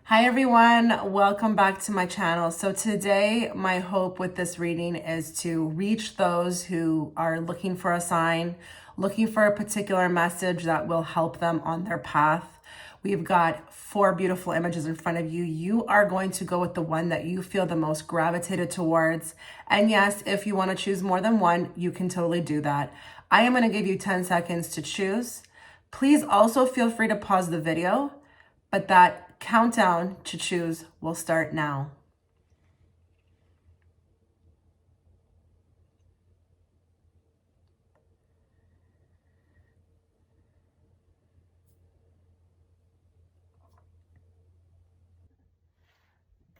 Hi everyone, welcome back to my channel. So today my hope with this reading is to reach those who are looking for a sign, looking for a particular message that will help them on their path. We've got 4 beautiful images in front of you. You are going to go with the one that you feel the most gravitated towards. And yes, if you want to choose more than one, you can totally do that. I am going to give you 10 seconds to choose. Please also feel free to pause the video, but that countdown to choose will start now.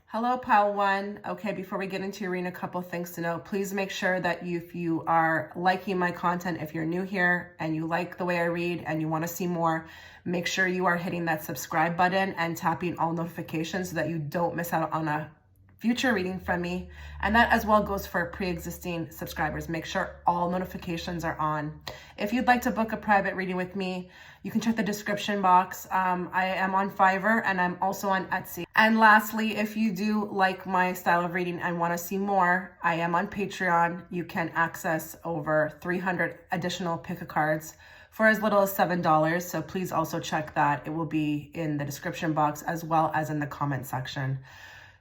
Hello, pile one. Okay, before we get into your reading, a couple things to note. Please make sure that if you are liking my content, if you're new here and you like the way I read and you want to see more, make sure you are hitting that subscribe button and tapping all notifications so that you don't miss out on a future reading from me. And that as well goes for pre-existing subscribers. Make sure all notifications are on. If you'd like to book a private reading with me, you can check the description box. I am on Fiverr and I'm also on Etsy. And lastly, if you do like my style of reading and want to see more, I am on Patreon. You can access over 300 additional pick-a-cards for as little as $7. So please also check that. It will be in the description box as well as in the comment section.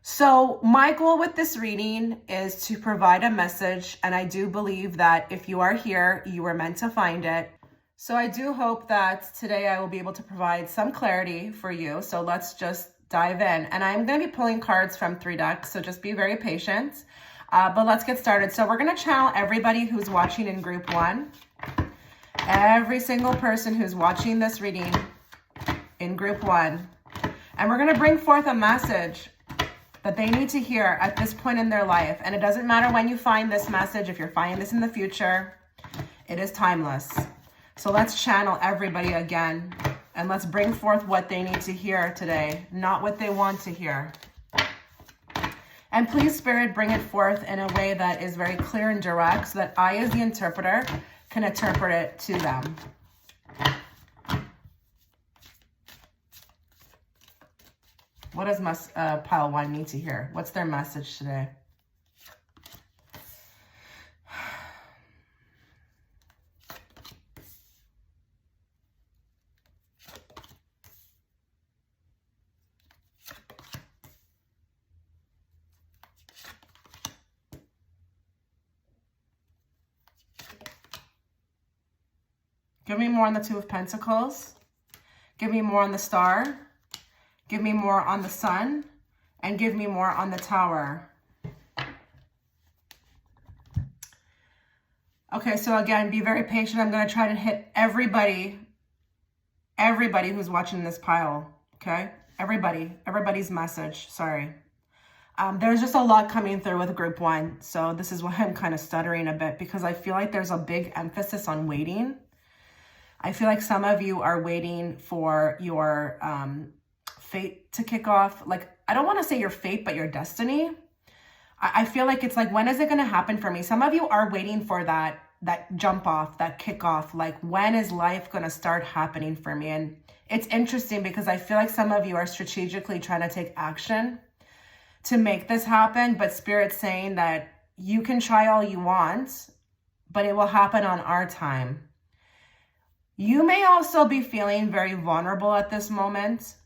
So my goal with this reading is to provide a message, and I do believe that if you are here, you were meant to find it. So I do hope that today I will be able to provide some clarity for you. So let's just dive in. And I'm going to be pulling cards from 3 decks, so just be very patient. But let's get started. So we're going to channel everybody who's watching in group 1. Every single person who's watching this reading in group 1. And we're going to bring forth a message that they need to hear at this point in their life. And it doesn't matter when you find this message, if you're finding this in the future, it is timeless. So let's channel everybody again, and let's bring forth what they need to hear today, not what they want to hear. And please, Spirit, bring it forth in a way that is very clear and direct so that I, as the interpreter, can interpret it to them. What does pile 1 need to hear? What's their message today? Give me more on the 2 of Pentacles. Give me more on the Star. Give me more on the Sun. And give me more on the Tower. Okay, so again, be very patient. I'm going to try to hit everybody who's watching this pile, okay? Everybody's message, sorry. There's just a lot coming through with group 1, so this is why I'm kind of stuttering a bit, because I feel like there's a big emphasis on waiting. I feel like some of you are waiting for your fate to kick off. Like, I don't want to say your fate, but your destiny. I feel like it's like, when is it going to happen for me? Some of you are waiting for that jump off, that kick off. Like, when is life going to start happening for me? And it's interesting because I feel like some of you are strategically trying to take action to make this happen. But Spirit's saying that you can try all you want, but it will happen on our time. You may also be feeling very vulnerable at this moment,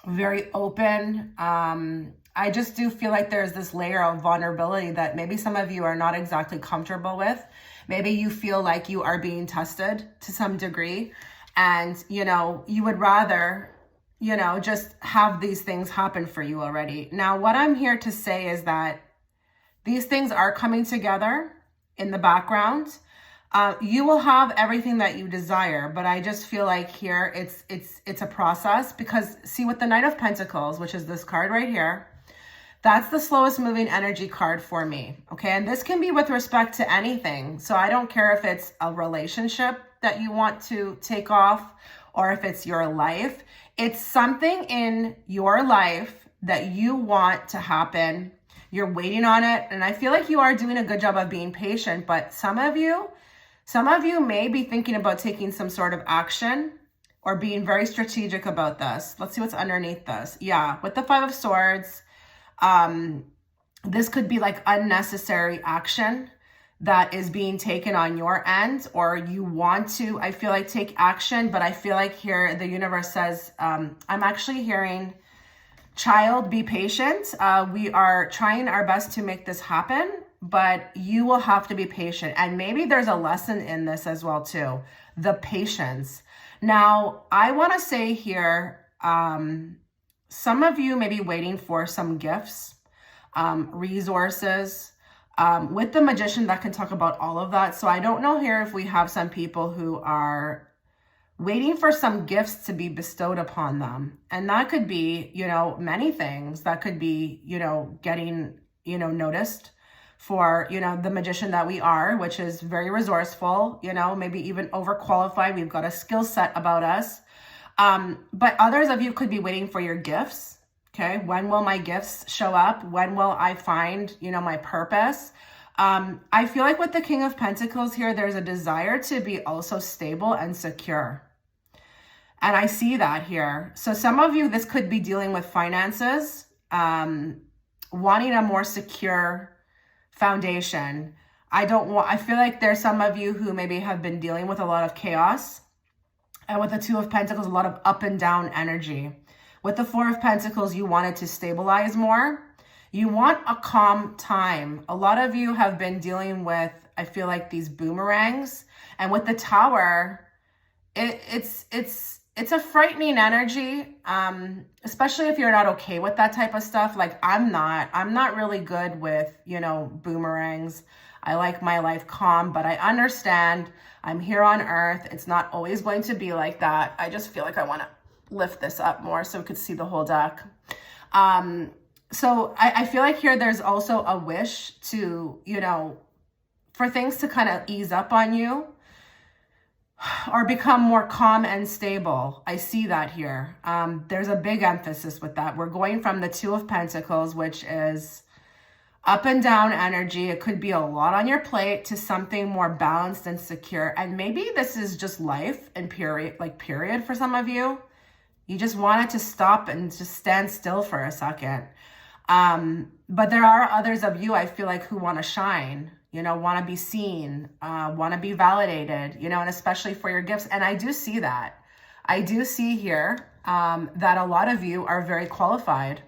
very open. I just do feel like there's this layer of vulnerability that maybe some of you are not exactly comfortable with. Maybe you feel like you are being tested to some degree, and, you know, you would rather, you know, just have these things happen for you already. Now, what I'm here to say is that these things are coming together in the background. You will have everything that you desire, but I just feel like here it's a process, because see, with the Knight of Pentacles, which is this card right here, that's the slowest moving energy card for me. Okay. And this can be with respect to anything. So I don't care if it's a relationship that you want to take off, or if it's your life. It's something in your life that you want to happen. You're waiting on it. And I feel like you are doing a good job of being patient, but some of you may be thinking about taking some sort of action, or being very strategic about this. Let's see what's underneath this. Yeah, with the Five of Swords, this could be like unnecessary action that is being taken on your end, or you want to, I feel like, take action. But I feel like here the universe says, I'm actually hearing, child, be patient. We are trying our best to make this happen, but you will have to be patient. And maybe there's a lesson in this as well too, the patience. Now, I want to say here, some of you may be waiting for some gifts, resources. With the Magician, that can talk about all of that. So I don't know here if we have some people who are waiting for some gifts to be bestowed upon them. And that could be, you know, many things. That could be, you know, getting, you know, noticed for, you know, the Magician that we are, which is very resourceful, you know, maybe even overqualified. We've got a skill set about us. But others of you could be waiting for your gifts. Okay, when will my gifts show up? When will I find, you know, my purpose? I feel like with the King of Pentacles here, there's a desire to be also stable and secure. And I see that here. So some of you, this could be dealing with finances, wanting a more secure foundation. I feel like there's some of you who maybe have been dealing with a lot of chaos. And with the Two of Pentacles, a lot of up and down energy. With the Four of Pentacles, you wanted to stabilize more. You want a calm time. A lot of you have been dealing with, I feel like, these boomerangs. And with the Tower, it's a frightening energy, especially if you're not okay with that type of stuff. Like I'm not really good with, you know, boomerangs. I like my life calm, but I understand I'm here on Earth. It's not always going to be like that. I just feel like I want to lift this up more so we could see the whole deck. So I feel like here there's also a wish to, you know, for things to kind of ease up on you or become more calm and stable. I see that here. There's a big emphasis with that. We're going from the Two of Pentacles, which is up and down energy. It could be a lot on your plate, to something more balanced and secure. And maybe this is just life and period for some of you. You just want it to stop and just stand still for a second. But there are others of you, I feel like, who want to shine, you know, want to be seen, want to be validated, you know, and especially for your gifts. And I do see that. I do see here that a lot of you are very qualified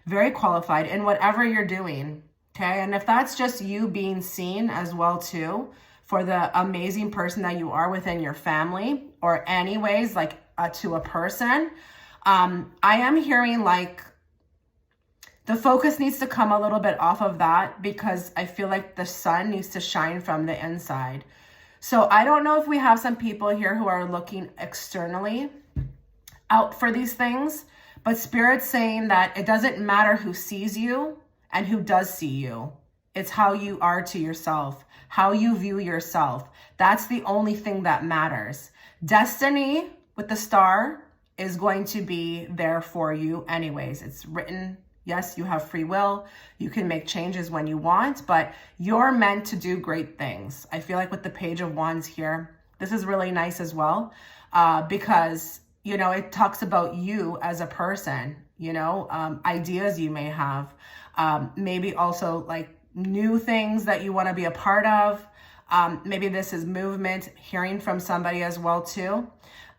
in whatever you're doing. Okay. And if that's just you being seen as well too, for the amazing person that you are within your family, or anyways, like to a person, I am hearing like the focus needs to come a little bit off of that, because I feel like the sun needs to shine from the inside. So I don't know if we have some people here who are looking externally out for these things, but Spirit's saying that it doesn't matter who sees you and who does see you. It's how you are to yourself, how you view yourself. That's the only thing that matters. Destiny with the star is going to be there for you anyways. It's written. Yes, you have free will. You can make changes when you want, but you're meant to do great things. I feel like with the Page of Wands here, this is really nice as well, because, you know, it talks about you as a person, you know, ideas you may have, maybe also like new things that you want to be a part of. Maybe this is movement, hearing from somebody as well too.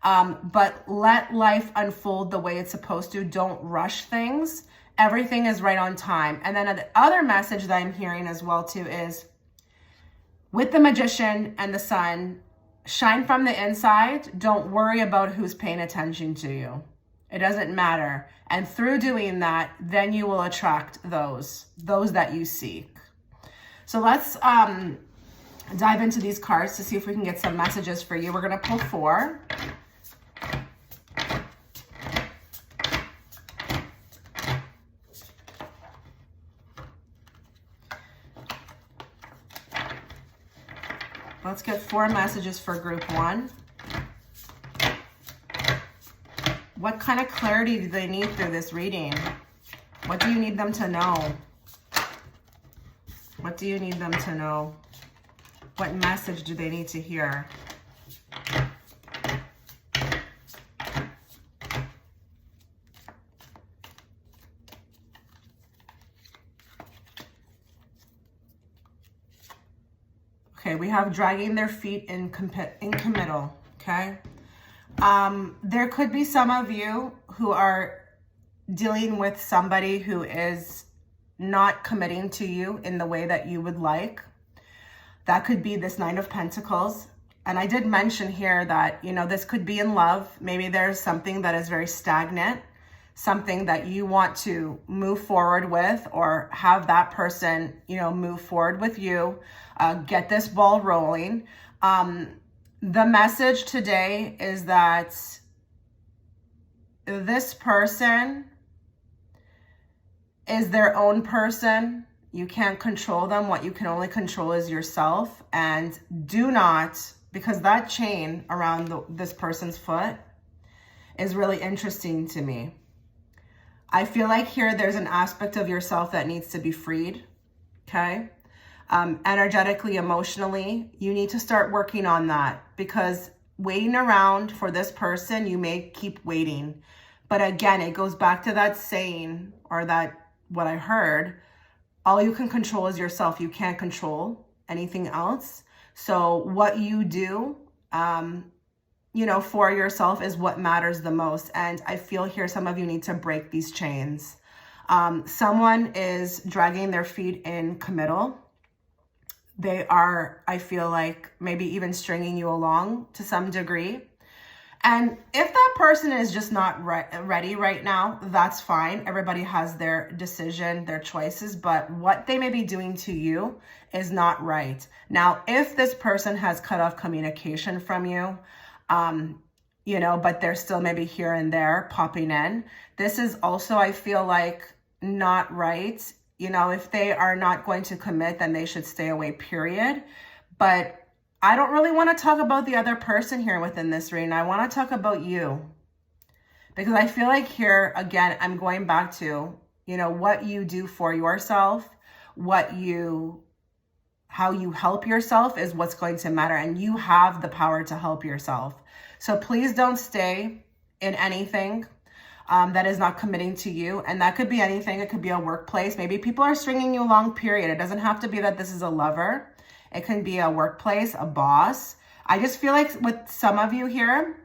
But let life unfold the way it's supposed to. Don't rush things. Everything is right on time. And then the other message that I'm hearing as well too is, with the Magician and the Sun, shine from the inside. Don't worry about who's paying attention to you. It doesn't matter. And through doing that, then you will attract those that you seek. So let's dive into these cards to see if we can get some messages for you. We're going to pull 4. Let's get 4 messages for group 1. What kind of clarity do they need through this reading? What do you need them to know? What do you need them to know? What message do they need to hear? Okay, we have dragging their feet in committal, okay? There could be some of you who are dealing with somebody who is not committing to you in the way that you would like. That could be this Nine of Pentacles. And I did mention here that, you know, this could be in love. Maybe there's something that is very stagnant, something that you want to move forward with, or have that person, you know, move forward with you, get this ball rolling. The message today is that this person is their own person. You can't control them. What you can only control is yourself. And do not, because that chain around this person's foot is really interesting to me. I feel like here there's an aspect of yourself that needs to be freed, okay? Energetically, emotionally, you need to start working on that, because waiting around for this person, you may keep waiting. But again, it goes back to that saying, or that what I heard, all you can control is yourself. You can't control anything else. So what you do, you know, for yourself is what matters the most. And I feel here some of you need to break these chains. Someone is dragging their feet in committal. They are, I feel like, maybe even stringing you along to some degree. And if that person is just not ready right now, that's fine. Everybody has their decision, their choices, but what they may be doing to you is not right. Now, if this person has cut off communication from you, you know, but they're still maybe here and there popping in, this is also, I feel like, not right. You know, if they are not going to commit, then they should stay away, period. But I don't really want to talk about the other person here within this reading. I want to talk about you, because I feel like here, again, I'm going back to, you know, what you do for yourself, how you help yourself is what's going to matter. And you have the power to help yourself. So please don't stay in anything that is not committing to you. And that could be anything. It could be a workplace. Maybe people are stringing you along, period. It doesn't have to be that this is a lover. It can be a workplace, a boss. I just feel like with some of you here,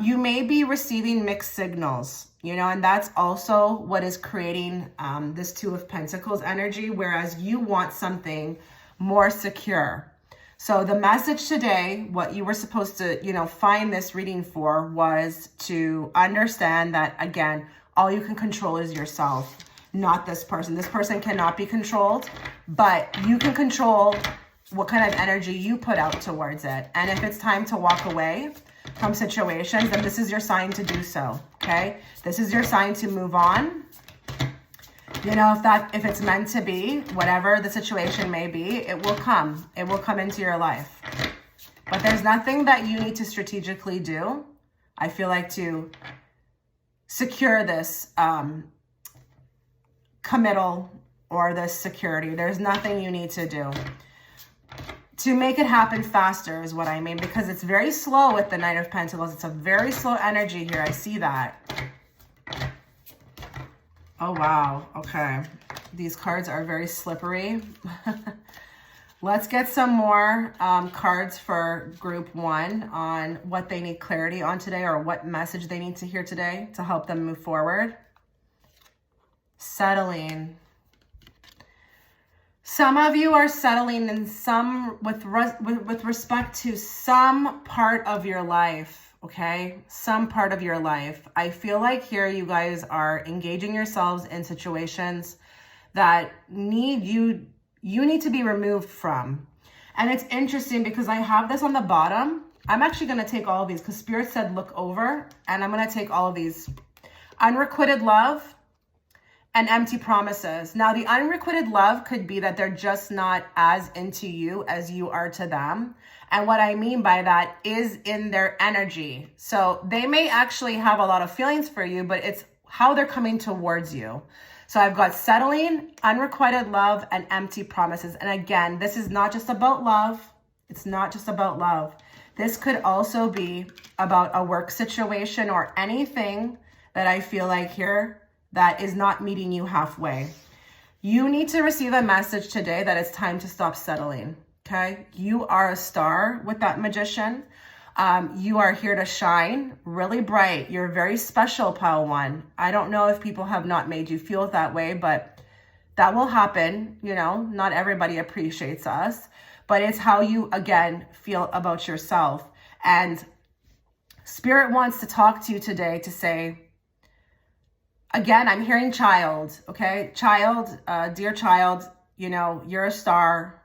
you may be receiving mixed signals, you know, and that's also what is creating this Two of Pentacles energy, whereas you want something more secure. So the message today, what you were supposed to, you know, find this reading for, was to understand that, again, all you can control is yourself, not this person. This person cannot be controlled, but you can control what kind of energy you put out towards it. And if it's time to walk away from situations, then this is your sign to do so, okay? This is your sign to move on. You know, if it's meant to be, whatever the situation may be, it will come. It will come into your life. But there's nothing that you need to strategically do, I feel like, to secure this committal or this security. There's nothing you need to do to make it happen faster, is what I mean, because it's very slow with the Knight of Pentacles. It's a very slow energy here. I see that. Oh, wow. Okay. These cards are very slippery. Let's get some more cards for group 1 on what they need clarity on today, or what message they need to hear today to help them move forward. Settling. Some of you are settling in some with respect to some part of your life, okay? Some part of your life. I feel like here you guys are engaging yourselves in situations that you need to be removed from. And it's interesting because I have this on the bottom. I'm actually going to take all of these because Spirit said look over, and I'm going to take all of these. Unrequited love and empty promises. Now, the unrequited love could be that they're just not as into you as you are to them. And what I mean by that is in their energy. So they may actually have a lot of feelings for you, but it's how they're coming towards you. So I've got settling, unrequited love, and empty promises. And again, this is not just about love. It's not just about love. This could also be about a work situation or anything that I feel like here that is not meeting you halfway. You need to receive a message today that it's time to stop settling, okay? You are a star with that Magician. You are here to shine really bright. You're very special, Pile 1. I don't know if people have not made you feel that way, but that will happen. You know, not everybody appreciates us, but it's how you, again, feel about yourself. And Spirit wants to talk to you today to say, again, I'm hearing child, okay? Child, dear child, you know, you're a star.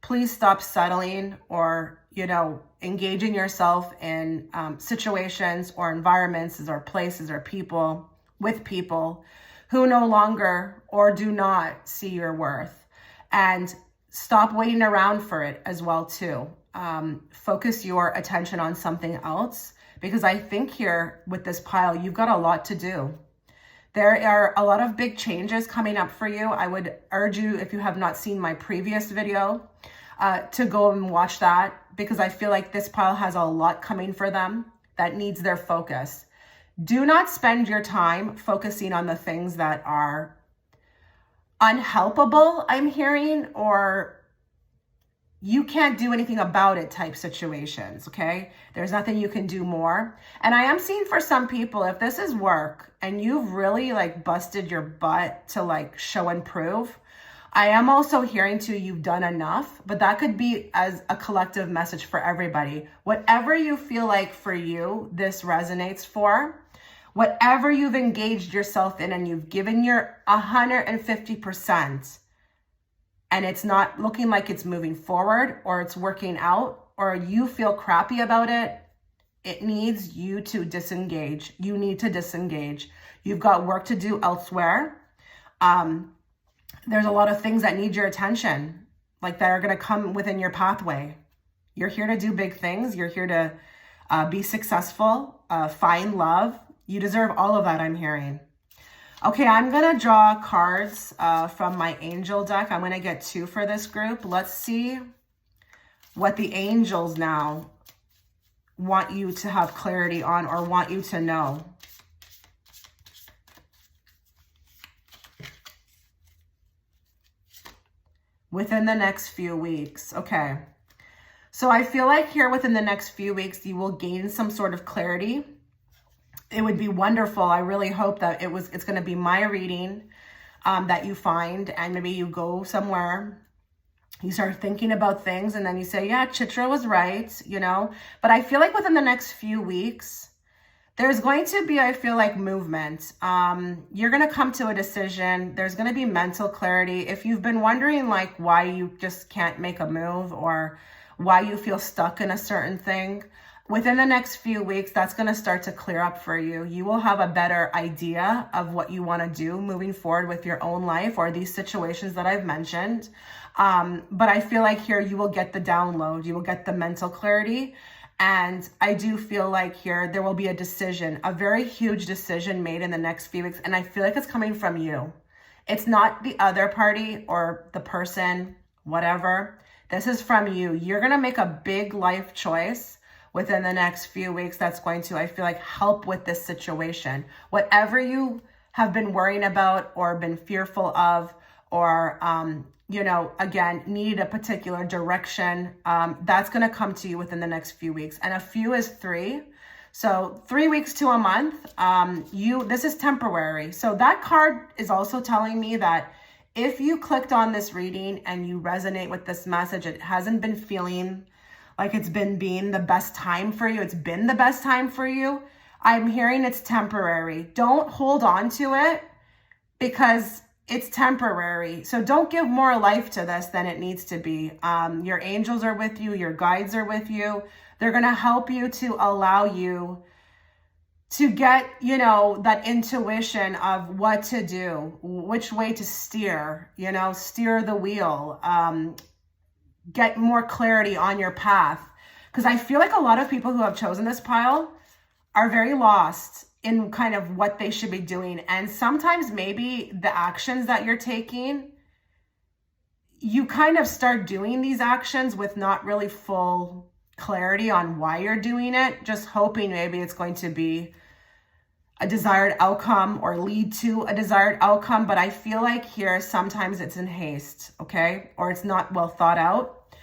Please stop settling or, you know, engaging yourself in situations or environments or places or people with people who no longer or do not see your worth. And stop waiting around for it as well, too. Focus your attention on something else, because I think here with this pile, you've got a lot to do. There are a lot of big changes coming up for you. I would urge you, if you have not seen my previous video, to go and watch that, because I feel like this pile has a lot coming for them that needs their focus. Do not spend your time focusing on the things that are unhelpable, I'm hearing, or you can't do anything about it type situations, okay? There's nothing you can do more. And I am seeing for some people, if this is work and you've really like busted your butt to like show and prove, I am also hearing too, you've done enough, but that could be as a collective message for everybody. Whatever you feel like for you, this resonates for, whatever you've engaged yourself in and you've given your 150%, and it's not looking like it's moving forward or it's working out, or you feel crappy about it, it needs you to disengage. You need to disengage. You've got work to do elsewhere. There's a lot of things that need your attention, like that are going to come within your pathway. You're here to do big things. You're here to be successful, find love. You deserve all of that, I'm hearing. Okay, I'm going to draw cards from my angel deck. I'm going to get 2 for this group. Let's see what the angels now want you to have clarity on or want you to know. Within the next few weeks. Okay. So I feel like here within the next few weeks, you will gain some sort of clarity. It would be wonderful. I really hope that it's going to be my reading that you find, and maybe you go somewhere, you start thinking about things, and then you say, yeah, Chitra was right, you know. But I feel like within the next few weeks, there's going to be, I feel like, movement. You're going to come to a decision. There's going to be mental clarity. If you've been wondering like why you just can't make a move or why you feel stuck in a certain thing, within the next few weeks, that's going to start to clear up for you. You will have a better idea of what you want to do moving forward with your own life or these situations that I've mentioned. But I feel like here you will get the download. You will get the mental clarity. And I do feel like here there will be a decision, a very huge decision made in the next few weeks. And I feel like it's coming from you. It's not the other party or the person, whatever. This is from you. You're going to make a big life choice within the next few weeks that's going to, I feel like, help with this situation. Whatever you have been worrying about or been fearful of, or, you know, again, need a particular direction, that's going to come to you within the next few weeks. And a few is 3. So 3 weeks to a month, this is temporary. So that card is also telling me that if you clicked on this reading and you resonate with this message, it hasn't been feeling like it's been being the best time for you. It's been the best time for you. I'm hearing it's temporary. Don't hold on to it because it's temporary. So don't give more life to this than it needs to be. Your angels are with you. Your guides are with you. They're going to help you to allow you to get, you know, that intuition of what to do, which way to steer, you know, steer the wheel, get more clarity on your path. Because I feel like a lot of people who have chosen this pile are very lost in kind of what they should be doing. And sometimes maybe the actions that you're taking, you kind of start doing these actions with not really full clarity on why you're doing it, just hoping maybe it's going to be a desired outcome or lead to a desired outcome. But I feel like here sometimes it's in haste, okay? Or it's not well thought out.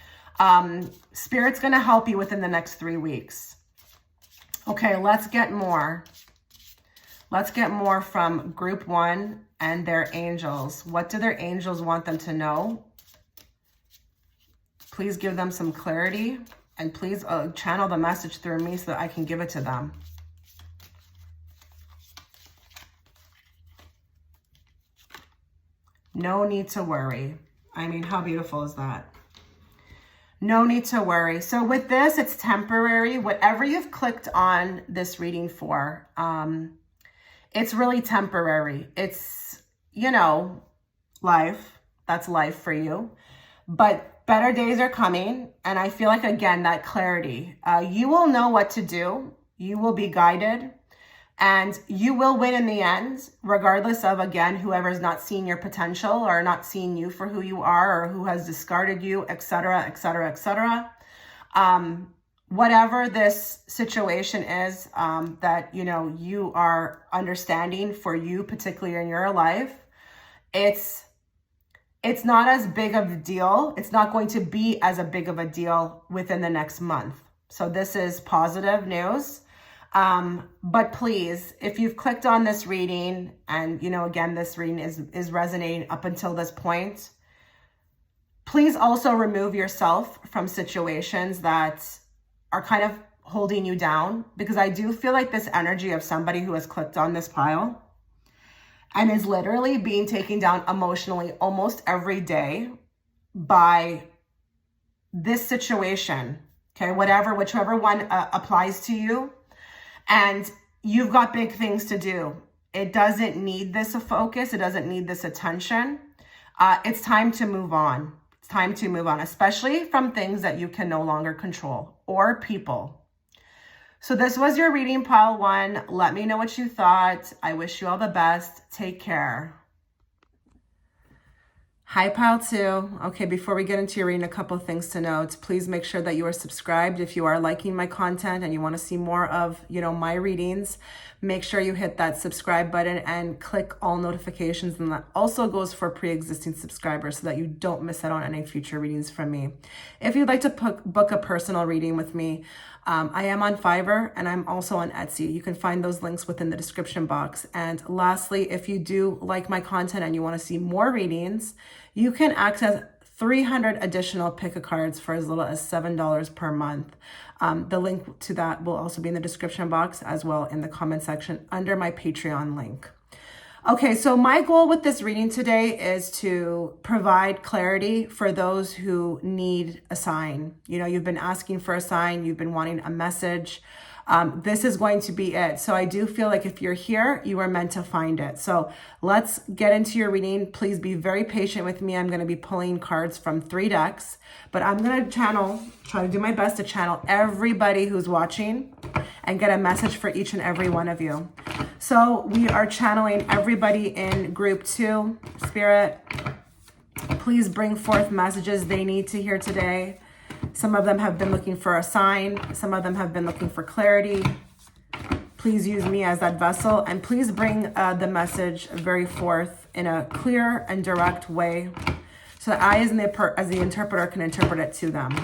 Spirit's going to help you within the next 3 weeks. Okay, let's get more. Let's get more from group 1 and their angels. What do their angels want them to know? Please give them some clarity, and please channel the message through me so that I can give it to them. No need to worry. I mean, how beautiful is that? No need to worry. So with this, it's temporary. Whatever you've clicked on this reading for, it's really temporary. It's, you know, life. That's life for you. But better days are coming. And I feel like, again, that clarity. You will know what to do. You will be guided. And you will win in the end, regardless of, again, whoever's not seeing your potential or not seeing you for who you are or who has discarded you, etc., etc., etc. Whatever this situation is that, you know, you are understanding for you, particularly in your life, it's not as big of a deal. It's not going to be as a big of a deal within the next month. So this is positive news. But please, if you've clicked on this reading and, you know, again, this reading is resonating up until this point, please also remove yourself from situations that are kind of holding you down, because I do feel like this energy of somebody who has clicked on this pile and is literally being taken down emotionally almost every day by this situation. Okay, whichever one applies to you. And you've got big things to do. It doesn't need this focus. It doesn't need this attention. It's time to move on. It's time to move on, especially from things that you can no longer control or people. So this was your reading, pile 1. Let me know what you thought. I wish you all the best. Take care. Hi, pile 2. Okay, before we get into your reading, a couple of things to note. Please make sure that you are subscribed. If you are liking my content and you want to see more of, you know, my readings, make sure you hit that subscribe button and click all notifications. And that also goes for pre-existing subscribers so that you don't miss out on any future readings from me. If you'd like to book a personal reading with me, I am on Fiverr and I'm also on Etsy. You can find those links within the description box. And lastly, if you do like my content and you want to see more readings, you can access 300 additional pick-a-cards for as little as $7 per month. The link to that will also be in the description box as well in the comment section under my Patreon link. Okay, so my goal with this reading today is to provide clarity for those who need a sign. You know, you've been asking for a sign, you've been wanting a message. This is going to be it. So I do feel like if you're here, you are meant to find it. So let's get into your reading. Please be very patient with me. I'm going to be pulling cards from 3 decks, but I'm going to try to do my best to channel everybody who's watching and get a message for each and every one of you. So we are channeling everybody in group 2. Spirit, please bring forth messages they need to hear today. Some of them have been looking for a sign. Some of them have been looking for clarity. Please use me as that vessel, and please bring the message very forth in a clear and direct way so that I, as the interpreter, can interpret it to them.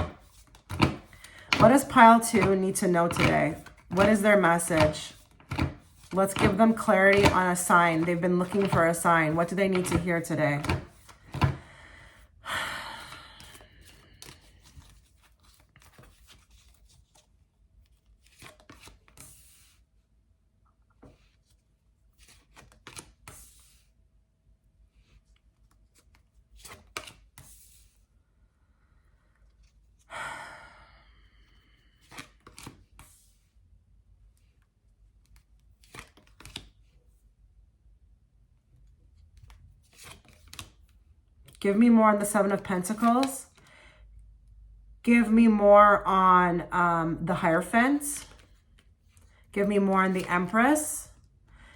What does pile 2 need to know today? What is their message? Let's give them clarity on a sign. They've been looking for a sign. What do they need to hear today? Give me more on the 7 of Pentacles. Give me more on the Hierophant. Give me more on the Empress.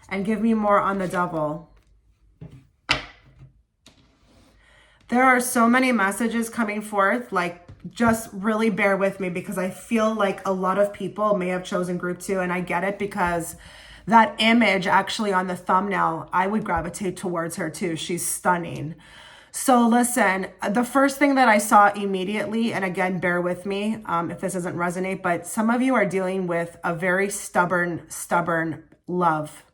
And give me more on the Devil. There are so many messages coming forth. Like, just really bear with me because I feel like a lot of people may have chosen group 2. And I get it because that image actually on the thumbnail, I would gravitate towards her too. She's stunning. So listen, the first thing that I saw immediately, and again, bear with me if this doesn't resonate, but some of you are dealing with a very stubborn love.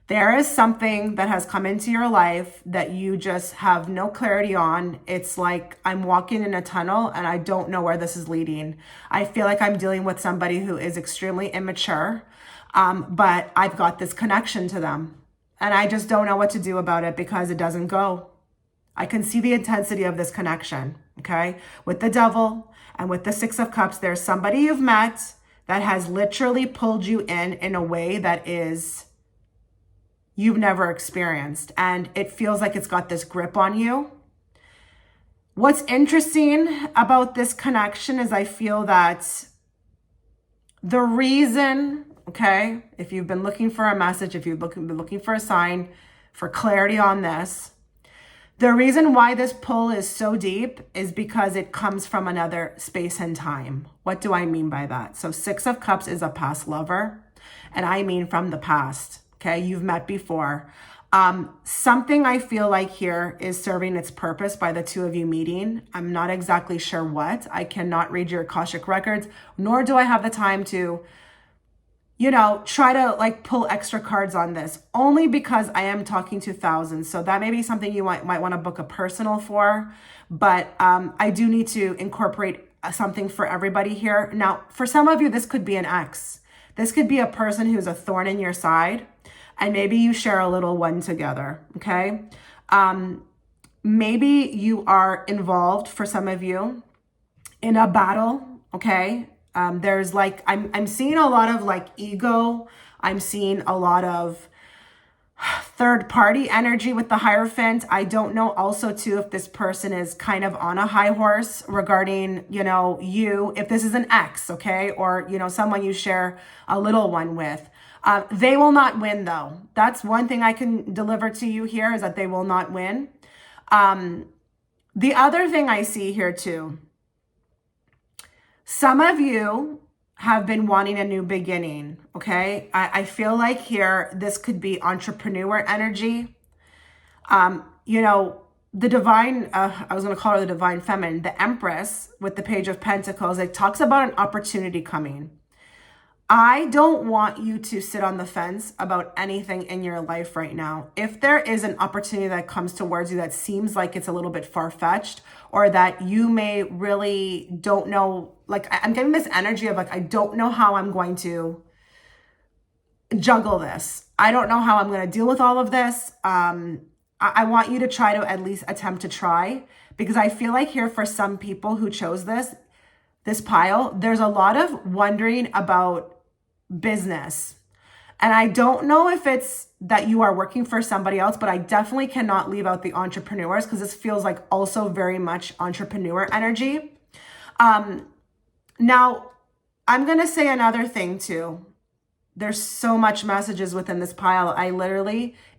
There is something that has come into your life that you just have no clarity on. It's like I'm walking in a tunnel and I don't know where this is leading. I feel like I'm dealing with somebody who is extremely immature, but I've got this connection to them. And I just don't know what to do about it because it doesn't go. I can see the intensity of this connection, okay? With the devil and with the Six of Cups, there's somebody you've met that has literally pulled you in a way that is you've never experienced. And it feels like it's got this grip on you. What's interesting about this connection is I feel that the reason, okay, if you've been looking for a message, if you've been looking for a sign for clarity on this, the reason why this pull is so deep is because it comes from another space and time. What do I mean by that? So Six of Cups is a past lover, and I mean from the past, okay? You've met before. Something I feel like here is serving its purpose by the two of you meeting. I'm not exactly sure what. I cannot read your Akashic records, nor do I have the time to try to like pull extra cards on this, only because I am talking to thousands. So that may be something you might want to book a personal for, but I do need to incorporate something for everybody here. Now, for some of you, this could be an ex. This could be a person who's a thorn in your side, and maybe you share a little one together, okay? Maybe you are involved, for some of you, in a battle, okay? There's like, I'm seeing a lot of like ego. I'm seeing a lot of third party energy with the Hierophant. I don't know also too if this person is kind of on a high horse regarding, you, if this is an ex, okay? Or, someone you share a little one with. They will not win though. That's one thing I can deliver to you here is that they will not win. The other thing I see here too, some of you have been wanting a new beginning, okay? I feel like here, this could be entrepreneur energy. The divine, I was going to call her the divine feminine, the Empress with the Page of Pentacles, it talks about an opportunity coming. I don't want you to sit on the fence about anything in your life right now. If there is an opportunity that comes towards you that seems like it's a little bit far-fetched, or that you may really don't know, like I'm getting this energy of like, I don't know how I'm going to juggle this. I don't know how I'm going to deal with all of this. I want you to try to at least attempt to try, because I feel like here for some people who chose this pile, there's a lot of wondering about business. And I don't know if it's that you are working for somebody else, but I definitely cannot leave out the entrepreneurs because this feels like also very much entrepreneur energy. Now, I'm going to say another thing too. There's so much messages within this pile.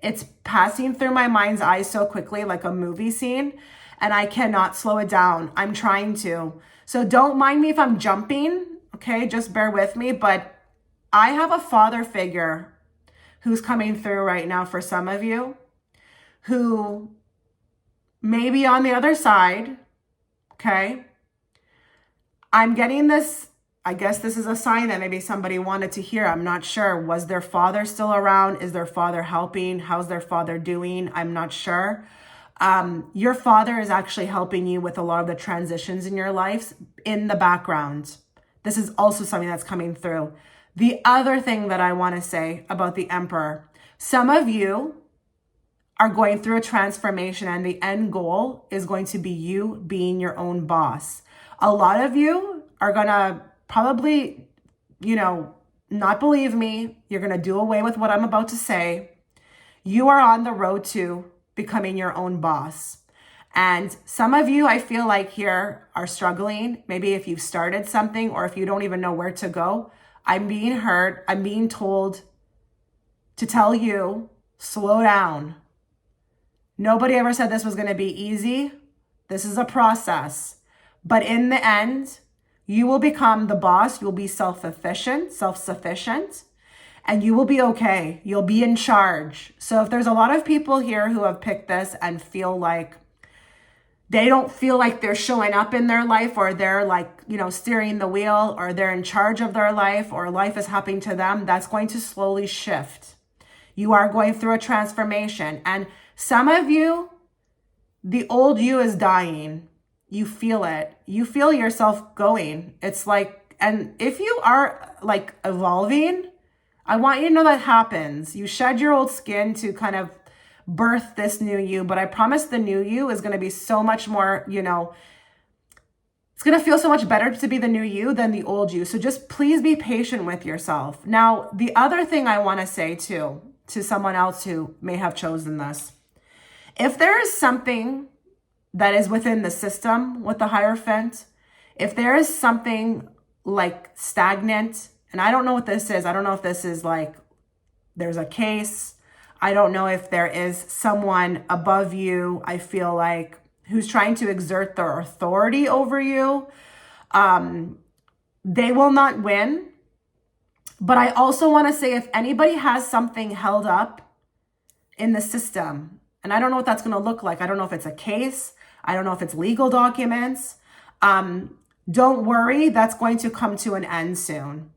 It's passing through my mind's eye so quickly, like a movie scene, and I cannot slow it down. I'm trying to. So don't mind me if I'm jumping, okay? Just bear with me. But I have a father figure who's coming through right now for some of you, who may be on the other side, okay? I'm getting this, I guess this is a sign that maybe somebody wanted to hear. I'm not sure. Was their father still around? Is their father helping? How's their father doing? I'm not sure. Your father is actually helping you with a lot of the transitions in your life in the background. This is also something that's coming through. The other thing that I want to say about the Emperor, some of you are going through a transformation and the end goal is going to be you being your own boss. A lot of you are going to probably, not believe me. You're going to do away with what I'm about to say. You are on the road to becoming your own boss. And some of you, I feel like here are struggling. Maybe if you've started something or if you don't even know where to go, I'm being heard. I'm being told to tell you, slow down. Nobody ever said this was going to be easy. This is a process. But in the end, you will become the boss. You'll be self-sufficient, and you will be okay. You'll be in charge. So if there's a lot of people here who have picked this and feel like they don't feel like they're showing up in their life, or they're like, steering the wheel, or they're in charge of their life, or life is happening to them, that's going to slowly shift. You are going through a transformation. And some of you, the old you is dying. You feel it. You feel yourself going. It's like, and if you are like evolving, I want you to know that happens. You shed your old skin to kind of birth this new you, but I promise the new you is going to be so much more, it's going to feel so much better to be the new you than the old you. So just please be patient with yourself. Now, the other thing I want to say too, to someone else who may have chosen this, if there is something that is within the system with the Hierophant, if there is something like stagnant, and I don't know what this is. I don't know if this is like there's a case. I don't know if there is someone above you, I feel like, who's trying to exert their authority over you. They will not win. But I also want to say, if anybody has something held up in the system, and I don't know what that's going to look like. I don't know if it's a case. I don't know if it's legal documents. Don't worry, that's going to come to an end soon.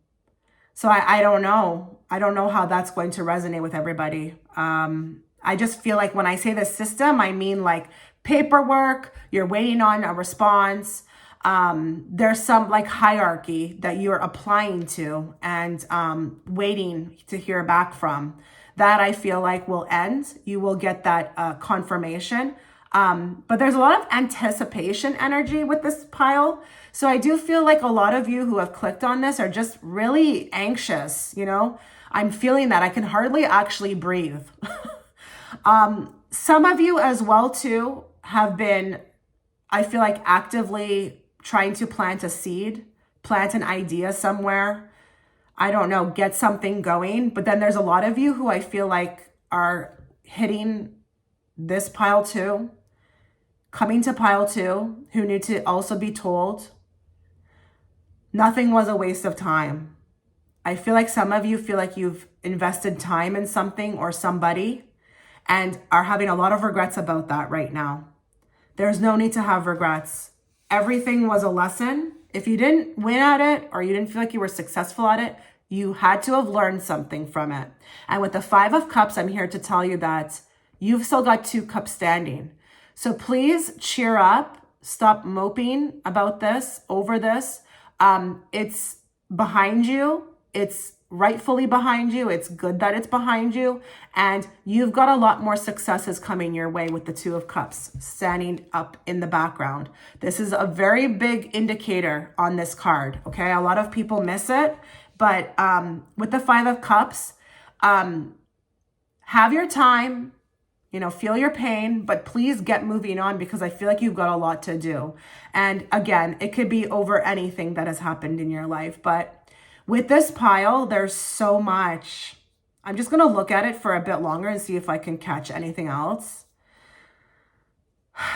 So I don't know. I don't know how that's going to resonate with everybody. I just feel like when I say the system, I mean like paperwork, you're waiting on a response. There's some like hierarchy that you're applying to and waiting to hear back from. That I feel like will end. You will get that confirmation. But there's a lot of anticipation energy with this pile. So I do feel like a lot of you who have clicked on this are just really anxious, I'm feeling that. I can hardly actually breathe. Some of you as well too have been, I feel like, actively trying to plant a seed, plant an idea somewhere. I don't know, get something going. But then there's a lot of you who I feel like are hitting this pile too, coming to pile two, who need to also be told nothing was a waste of time. I feel like some of you feel like you've invested time in something or somebody and are having a lot of regrets about that right now. There's no need to have regrets. Everything was a lesson. If you didn't win at it or you didn't feel like you were successful at it, you had to have learned something from it. And with the 5 of Cups, I'm here to tell you that you've still got 2 cups standing. So please cheer up. Stop moping about this, over this. It's behind you. It's rightfully behind you. It's good that it's behind you. And you've got a lot more successes coming your way with the 2 of Cups standing up in the background. This is a very big indicator on this card. Okay. A lot of people miss it, but, with the 5 of Cups, have your time, feel your pain, but please get moving on because I feel like you've got a lot to do. And again, it could be over anything that has happened in your life, but with this pile, there's so much. I'm just going to look at it for a bit longer and see if I can catch anything else.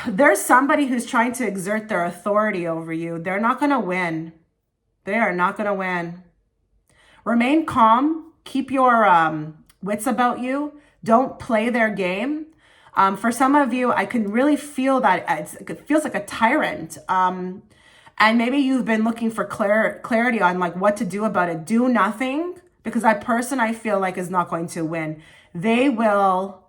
There's somebody who's trying to exert their authority over you. They're not going to win. They are not going to win. Remain calm. Keep your wits about you. Don't play their game. For some of you, I can really feel that it feels like a tyrant. And maybe you've been looking for clarity on like what to do about it. Do nothing, because that person I feel like is not going to win. They will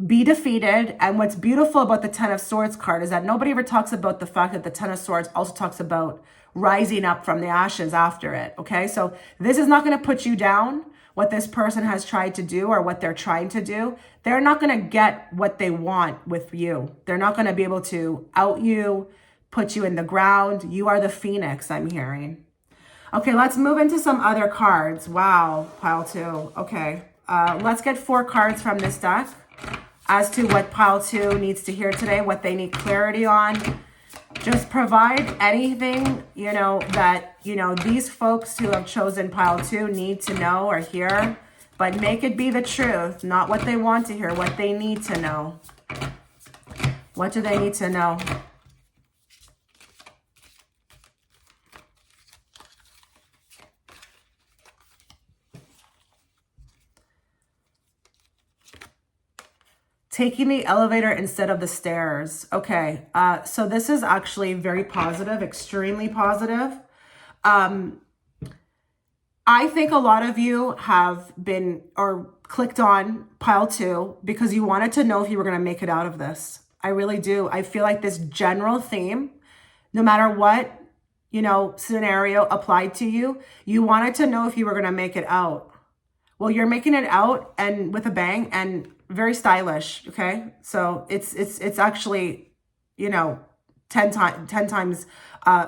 be defeated. And what's beautiful about the 10 of Swords card is that nobody ever talks about the fact that the 10 of Swords also talks about rising up from the ashes after it. Okay, so this is not going to put you down. What this person has tried to do or what they're trying to do, they're not going to get what they want with you. They're not going to be able to out you, put you in the ground. You are the phoenix, I'm hearing. Okay, let's move into some other cards. Wow, pile 2. Okay, let's get 4 cards from this deck as to what pile 2 needs to hear today, what they need clarity on. Just provide anything, that, these folks who have chosen pile 2 need to know or hear, but make it be the truth, not what they want to hear, what they need to know. What do they need to know? Taking the elevator instead of the stairs. Okay, so this is actually very positive, extremely positive. I think a lot of you have been or clicked on pile 2 because you wanted to know if you were going to make it out of this. I really do. I feel like this general theme, no matter what, you know, scenario applied to you, you wanted to know if you were going to make it out. Well, you're making it out and with a bang and very stylish. Okay. So it's actually, you know, 10 times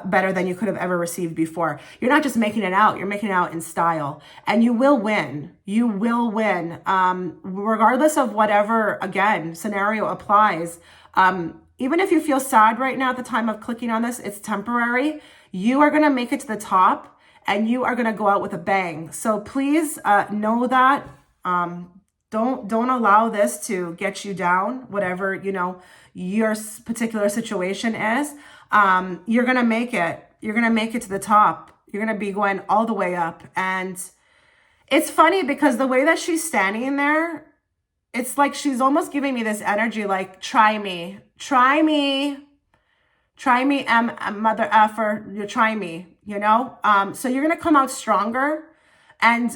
better than you could have ever received before. You're not just making it out, you're making it out in style, and you will win. You will win. Regardless of whatever, again, scenario applies. Even if you feel sad right now at the time of clicking on this, it's temporary. You are going to make it to the top and you are going to go out with a bang. So please know that. Don't allow this to get you down, whatever, you know, your particular situation is. You're going to make it. You're going to make it to the top. You're going to be going all the way up. And it's funny because the way that she's standing there, it's like she's almost giving me this energy like, try me, mother effer, you try me, you know? So you're going to come out stronger. And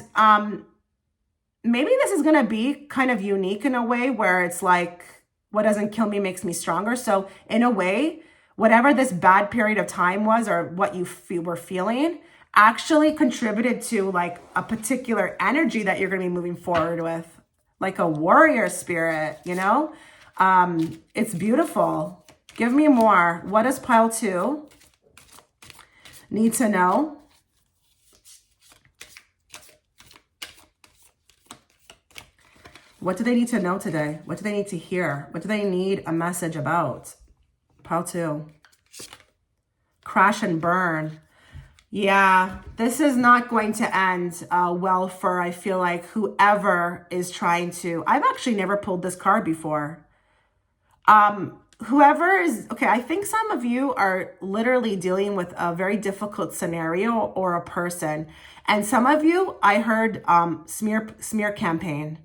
maybe this is going to be kind of unique in a way where it's like, what doesn't kill me makes me stronger. So in a way, whatever this bad period of time was or what you were feeling actually contributed to like a particular energy that you're going to be moving forward with, like a warrior spirit, you know? It's beautiful. Give me more. What does pile 2 need to know? What do they need to know today? What do they need to hear? What do they need a message about? Pile 2. Crash and burn. Yeah, this is not going to end well for, I feel like, whoever is trying to. I've actually never pulled this card before. Whoever is, okay, I think some of you are literally dealing with a very difficult scenario or a person. And some of you, I heard smear campaign.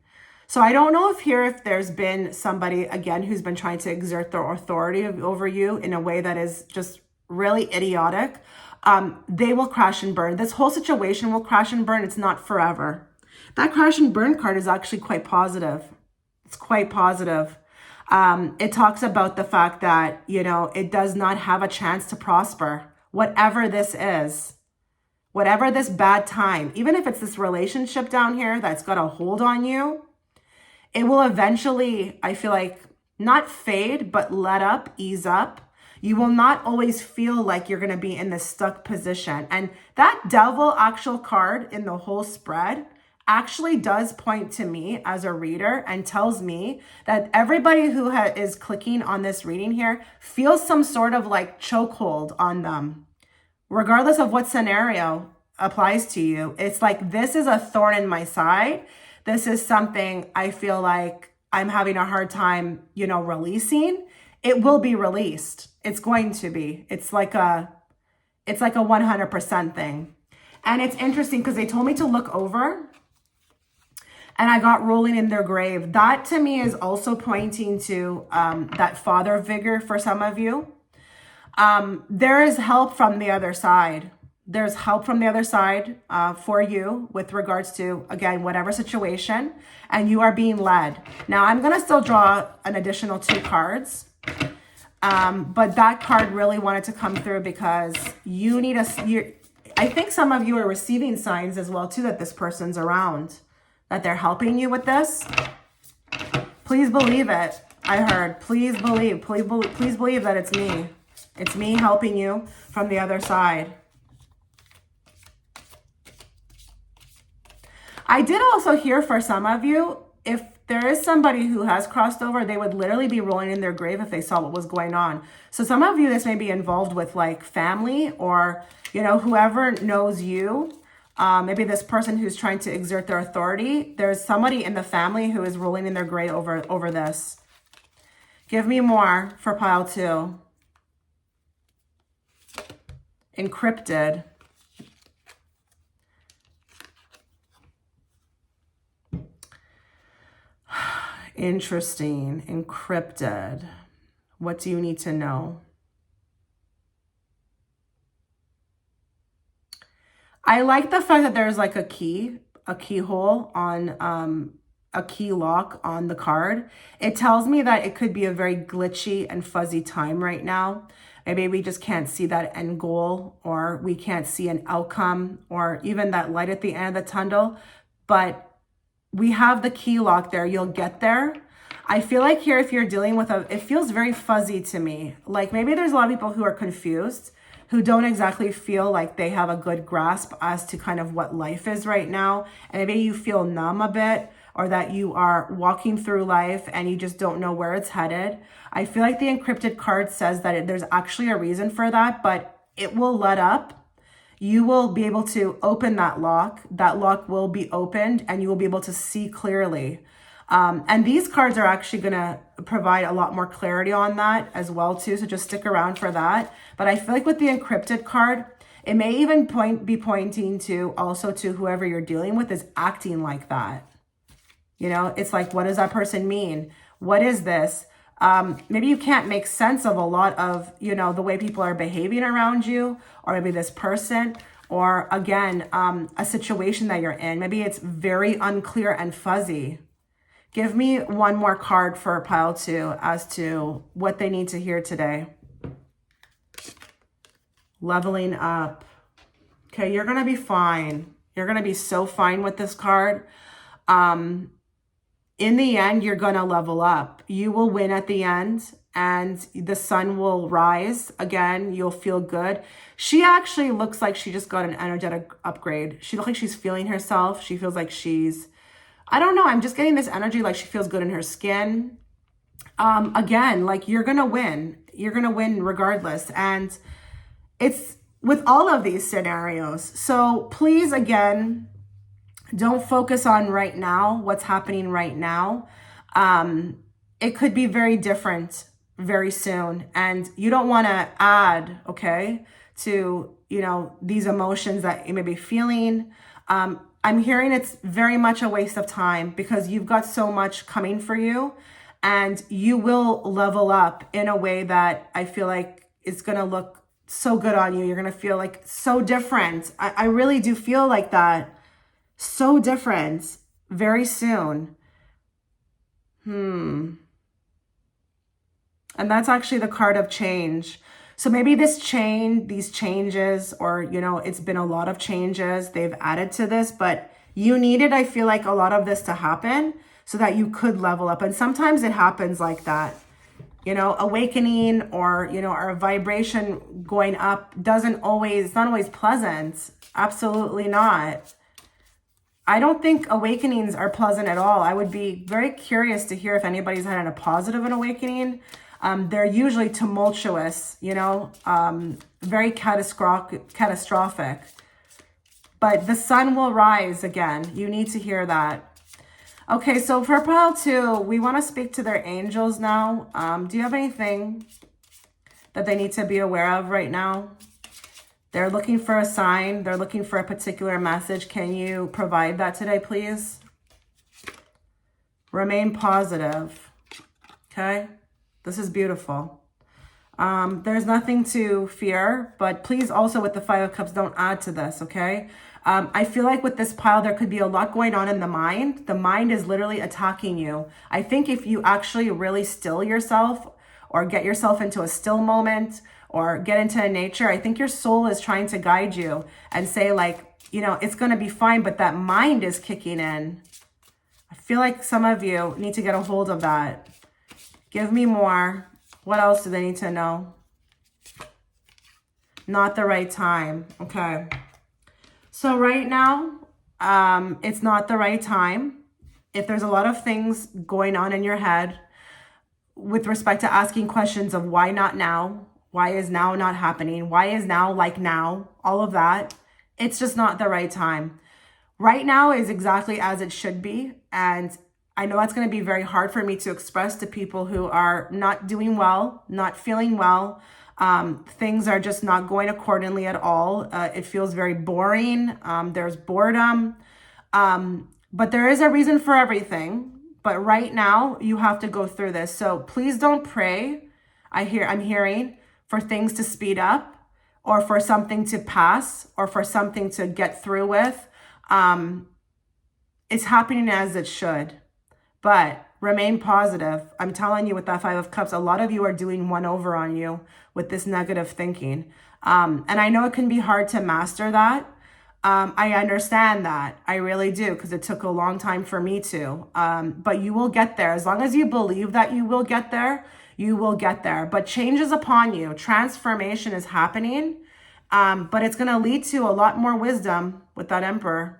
So I don't know if there's been somebody, again, who's been trying to exert their authority over you in a way that is just really idiotic. They will crash and burn. This whole situation will crash and burn. It's not forever. That crash and burn card is actually quite positive. It's quite positive. It talks about the fact that, you know, it does not have a chance to prosper. Whatever this is, whatever this bad time, even if it's this relationship down here that's got a hold on you, it will eventually, I feel like, not fade, but let up, ease up. You will not always feel like you're going to be in this stuck position. And that devil actual card in the whole spread actually does point to me as a reader and tells me that everybody who is clicking on this reading here feels some sort of like chokehold on them, regardless of what scenario applies to you. It's like, this is a thorn in my side. This is something I feel like I'm having a hard time, you know, releasing. It will be released. It's going to be. It's like a 100% thing. And it's interesting because they told me to look over and I got rolling in their grave. That to me is also pointing to that father figure for some of you. There is help from the other side. There's help from the other side for you with regards to, again, whatever situation, and you are being led. Now, I'm going to still draw an additional 2 cards, but that card really wanted to come through because you need I think some of you are receiving signs as well, too, that this person's around, that they're helping you with this. Please believe it. I heard, please believe that it's me. It's me helping you from the other side. I did also hear for some of you, if there is somebody who has crossed over, they would literally be rolling in their grave if they saw what was going on. So some of you, this may be involved with like family or, you know, whoever knows you. Maybe this person who's trying to exert their authority. There's somebody in the family who is rolling in their grave over this. Give me more for pile 2. Encrypted. Interesting. Encrypted. What do you need to know? I like the fact that there's like a keyhole on a key lock on the card. It tells me that it could be a very glitchy and fuzzy time right now. Maybe we just can't see that end goal, or we can't see an outcome, or even that light at the end of the tunnel. But we have the key lock there. You'll get there. I feel like here, if you're dealing with it feels very fuzzy to me. Like maybe there's a lot of people who are confused, who don't exactly feel like they have a good grasp as to kind of what life is right now. And maybe you feel numb a bit, or that you are walking through life and you just don't know where it's headed. I feel like the encrypted card says that there's actually a reason for that, but it will let up. You will be able to open that lock. That lock will be opened and you will be able to see clearly. And these cards are actually going to provide a lot more clarity on that as well too. So just stick around for that. But I feel like with the encrypted card, it may even be pointing to also to whoever you're dealing with is acting like that. You know, it's like, what does that person mean? What is this? Maybe you can't make sense of a lot of, you know, the way people are behaving around you, or maybe this person, or again, a situation that you're in. Maybe it's very unclear and fuzzy. Give me one more card for pile 2 as to what they need to hear today. Leveling up. Okay, you're going to be fine. You're going to be so fine with this card. In the end, you're going to level up. You will win at the end and the sun will rise again. You'll feel good. She actually looks like she just got an energetic upgrade. She looks like she's feeling herself. She feels like she's, I don't know. I'm just getting this energy like she feels good in her skin. Again, like you're going to win. You're going to win regardless. And it's with all of these scenarios. So please, again, don't focus on right now, what's happening right now. It could be very different very soon. And you don't want to add, okay, to, you know, these emotions that you may be feeling. I'm hearing it's very much a waste of time because you've got so much coming for you and you will level up in a way that I feel like it's going to look so good on you. You're going to feel like so different. I really do feel like that. So different very soon. And that's actually the card of change. So maybe these changes, or, you know, it's been a lot of changes they've added to this, but you needed, I feel like, a lot of this to happen so that you could level up. And sometimes it happens like that, you know, awakening or, you know, our vibration going up it's not always pleasant. Absolutely not. I don't think awakenings are pleasant at all. I would be very curious to hear if anybody's had a positive awakening. They're usually tumultuous, you know, very catastrophic. But the sun will rise again. You need to hear that. Okay, so for pile 2, we want to speak to their angels now. Do you have anything that they need to be aware of right now? They're looking for a sign. They're looking for a particular message. Can you provide that today, please? Remain positive. Okay? This is beautiful. There's nothing to fear, but please also with the 5 of Cups, don't add to this, okay? I feel like with this pile, there could be a lot going on in the mind. The mind is literally attacking you. I think if you actually really still yourself or get yourself into a still moment, or get into nature, I think your soul is trying to guide you and say like, you know, it's going to be fine, but that mind is kicking in. I feel like some of you need to get a hold of that. Give me more. What else do they need to know? Not the right time. Okay. So right now, it's not the right time. If there's a lot of things going on in your head with respect to asking questions of why not now? Why is now not happening? Why is now like now? All of that. It's just not the right time. Right now is exactly as it should be. And I know that's going to be very hard for me to express to people who are not doing well, not feeling well. Things are just not going accordingly at all. It feels very boring. There's boredom. But there is a reason for everything. But right now, you have to go through this. So please don't pray. I'm hearing for things to speed up or for something to pass or for something to get through with. It's happening as it should. But remain positive. I'm telling you, with that Five of Cups, a lot of you are doing one over on you with this negative thinking. And I know it can be hard to master that. I understand that. I really do, because it took a long time for me to. But you will get there. As long as you believe that you will get there, you will get there. But change is upon you. Transformation is happening. But it's going to lead to a lot more wisdom with that Emperor.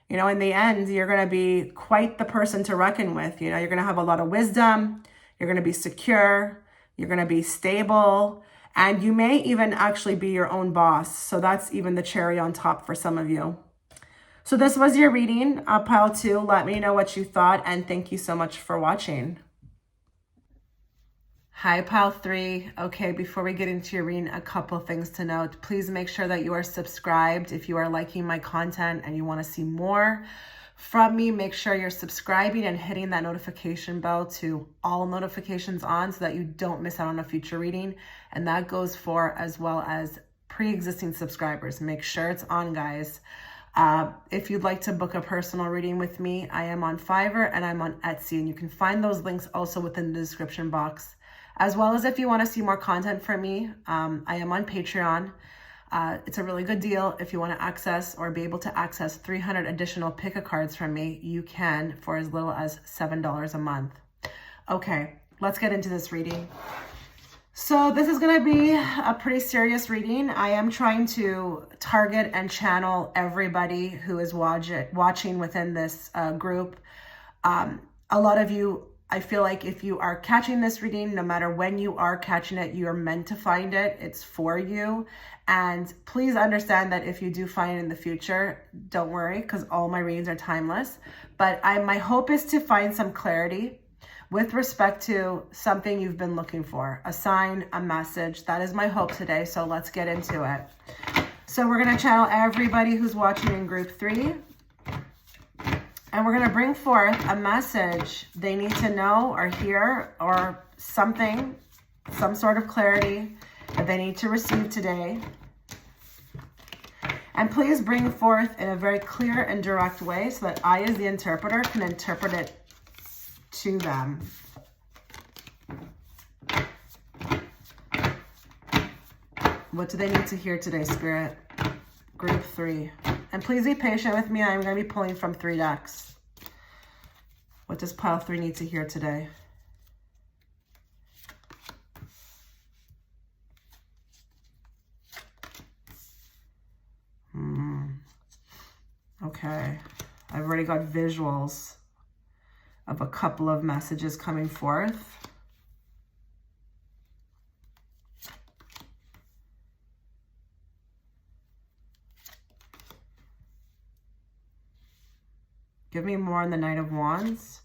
You know, in the end, you're going to be quite the person to reckon with. You know, you're going to have a lot of wisdom. You're going to be secure. You're going to be stable. And you may even actually be your own boss. So that's even the cherry on top for some of you. So this was your reading, pile 2. Let me know what you thought. And thank you so much for watching. Hi, pile 3. Okay, before we get into your reading, a couple things to note. Please make sure that you are subscribed. If you are liking my content and you want to see more from me, make sure you're subscribing and hitting that notification bell to all notifications on so that you don't miss out on a future reading. And that goes for as well as pre-existing subscribers. Make sure it's on, guys. If you'd like to book a personal reading with me, I am on Fiverr and I'm on Etsy. And you can find those links also within the description box. As well as if you want to see more content from me, I am on Patreon. It's a really good deal. If you want to access or be able to access 300 additional pick-a-cards from me, you can for as little as $7 a month. Okay, let's get into this reading. So this is going to be a pretty serious reading. I am trying to target and channel everybody who is watching within this group. A lot of you, I feel like if you are catching this reading, no matter when you are catching it, you are meant to find it. It's for you. And please understand that if you do find it in the future, don't worry, because all my readings are timeless. But my hope is to find some clarity with respect to something you've been looking for, a sign, a message. That is my hope today. So let's get into it. So we're going to channel everybody who's watching in group 3. And we're going to bring forth a message they need to know or hear, or something, some sort of clarity that they need to receive today. And please bring forth in a very clear and direct way so that I, as the interpreter, can interpret it to them. What do they need to hear today, Spirit? Group 3. And please be patient with me. I'm going to be pulling from 3 decks. What does pile 3 need to hear today? Okay. I've already got visuals of a couple of messages coming forth. Give me more on the Knight of Wands.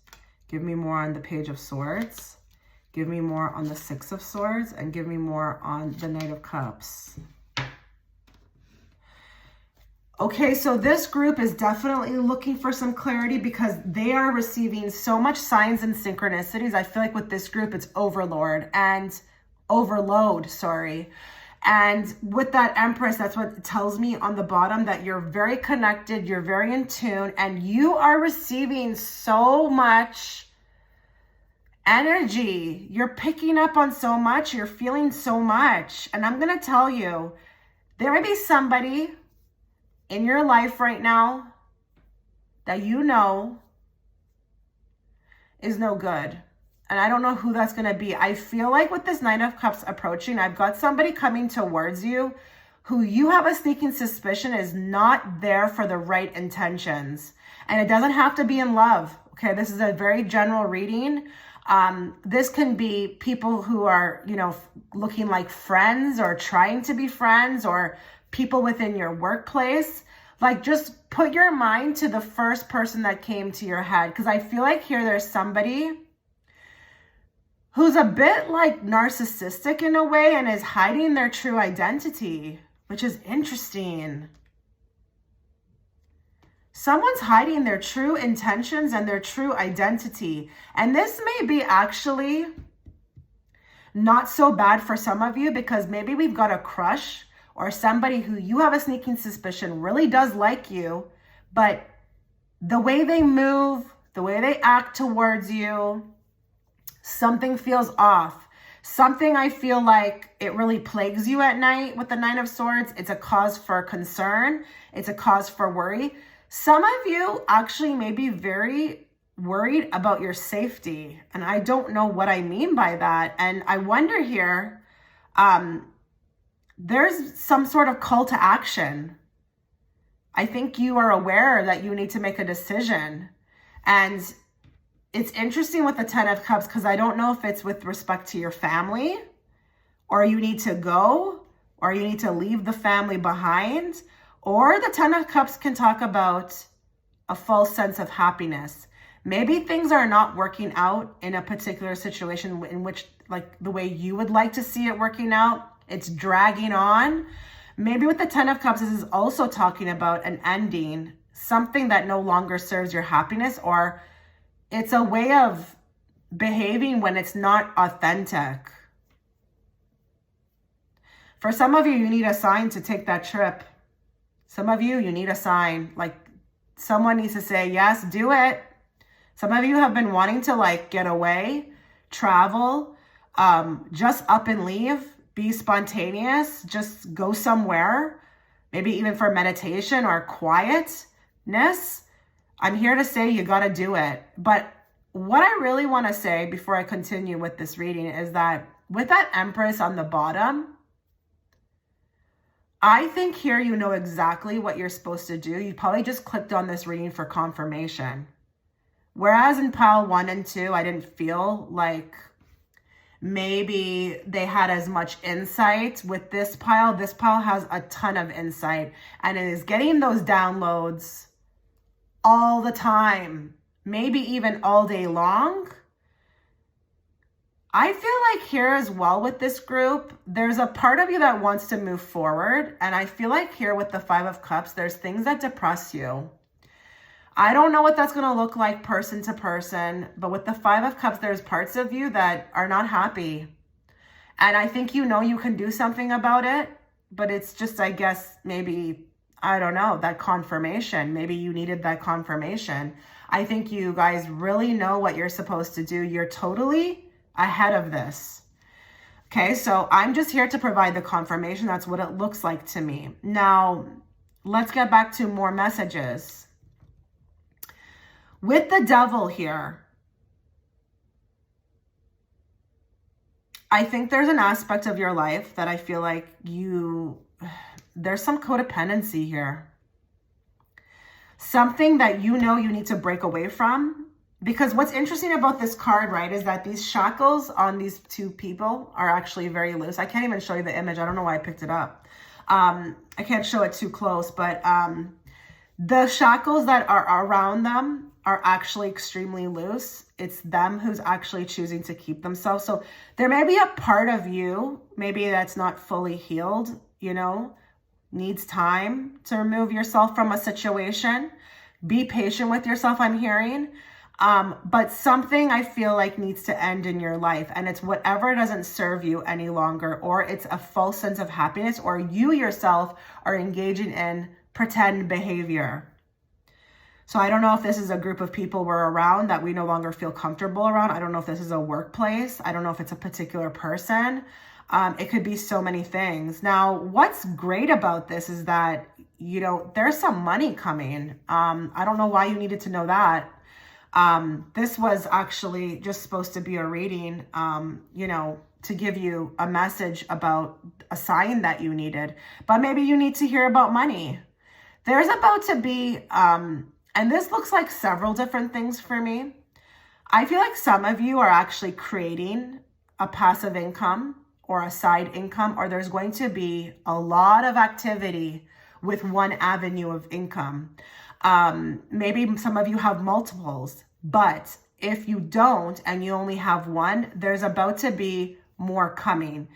Give me more on the Page of Swords. Give me more on the Six of Swords. And give me more on the Knight of Cups. Okay, so this group is definitely looking for some clarity because they are receiving so much signs and synchronicities. I feel like with this group, it's overload, sorry. And with that Empress, that's what it tells me on the bottom, that you're very connected, you're very in tune, and you are receiving so much energy. You're picking up on so much, you're feeling so much. And I'm going to tell you, there may be somebody in your life right now that you know is no good. And I don't know who that's going to be. I feel like with this Nine of Cups approaching, I've got somebody coming towards you who you have a sneaking suspicion is not there for the right intentions. And it doesn't have to be in love. Okay, this is a very general reading. This can be people who are, you know, looking like friends or trying to be friends, or people within your workplace. Like, just put your mind to the first person that came to your head. Because I feel like here there's somebody who's a bit like narcissistic in a way and is hiding their true identity, which is interesting. Someone's hiding their true intentions and their true identity. And this may be actually not so bad for some of you, because maybe we've got a crush or somebody who you have a sneaking suspicion really does like you, but the way they move, the way they act towards you, something feels off. Something I feel like it really plagues you at night with the Nine of Swords. It's a cause for concern. It's a cause for worry. Some of you actually may be very worried about your safety. And I don't know what I mean by that. And I wonder here, there's some sort of call to action. I think you are aware that you need to make a decision. And it's interesting with the Ten of Cups, because I don't know if it's with respect to your family, or you need to go, or you need to leave the family behind, or the Ten of Cups can talk about a false sense of happiness. Maybe things are not working out in a particular situation in which, like, the way you would like to see it working out. It's dragging on. Maybe with the Ten of Cups, this is also talking about an ending, something that no longer serves your happiness, or it's a way of behaving when it's not authentic. For some of you, you need a sign to take that trip. Some of you need a sign. Like, someone needs to say, yes, do it. Some of you have been wanting to, like, get away, travel, just up and leave, be spontaneous, just go somewhere, maybe even for meditation or quietness. I'm here to say you got to do it. But what I really want to say before I continue with this reading is that with that Empress on the bottom, I think here you know exactly what you're supposed to do. You probably just clicked on this reading for confirmation. Whereas in pile 1 and 2, I didn't feel like maybe they had as much insight. With this pile has a ton of insight, and it is getting those downloads all the time, maybe even all day long. I feel like here as well with this group, there's a part of you that wants to move forward. And I feel like here with the Five of Cups, there's things that depress you. I don't know what that's going to look like person to person, but with the Five of Cups, there's parts of you that are not happy. And I think you know you can do something about it, but it's just, I guess, maybe, I don't know, that confirmation. Maybe you needed that confirmation. I think you guys really know what you're supposed to do. You're totally ahead of this. Okay, so I'm just here to provide the confirmation. That's what it looks like to me. Now, let's get back to more messages. With the Devil here, I think there's an aspect of your life that I feel like there's some codependency here. Something that you know you need to break away from. Because what's interesting about this card, right, is that these shackles on these two people are actually very loose. I can't even show you the image. I don't know why I picked it up. I can't show it too close, but the shackles that are around them are actually extremely loose. It's them who's actually choosing to keep themselves. So there may be a part of you, maybe that's not fully healed, you know, needs time to remove yourself from a situation. Be patient with yourself, I'm hearing. But something I feel like needs to end in your life, and it's whatever doesn't serve you any longer, or it's a false sense of happiness, or you yourself are engaging in pretend behavior. So I don't know if this is a group of people we're around that we no longer feel comfortable around. I don't know if this is a workplace. I don't know if it's a particular person. It could be so many things. Now, what's great about this is that, you know, there's some money coming. I don't know why you needed to know that. This was actually just supposed to be a reading, you know, to give you a message about a sign that you needed, but maybe you need to hear about money. There's about to be, and this looks like several different things for me. I feel like some of you are actually creating a passive income or a side income, or there's going to be a lot of activity with one avenue of income. Maybe some of you have multiples, but if you don't and you only have one, there's about to be more coming.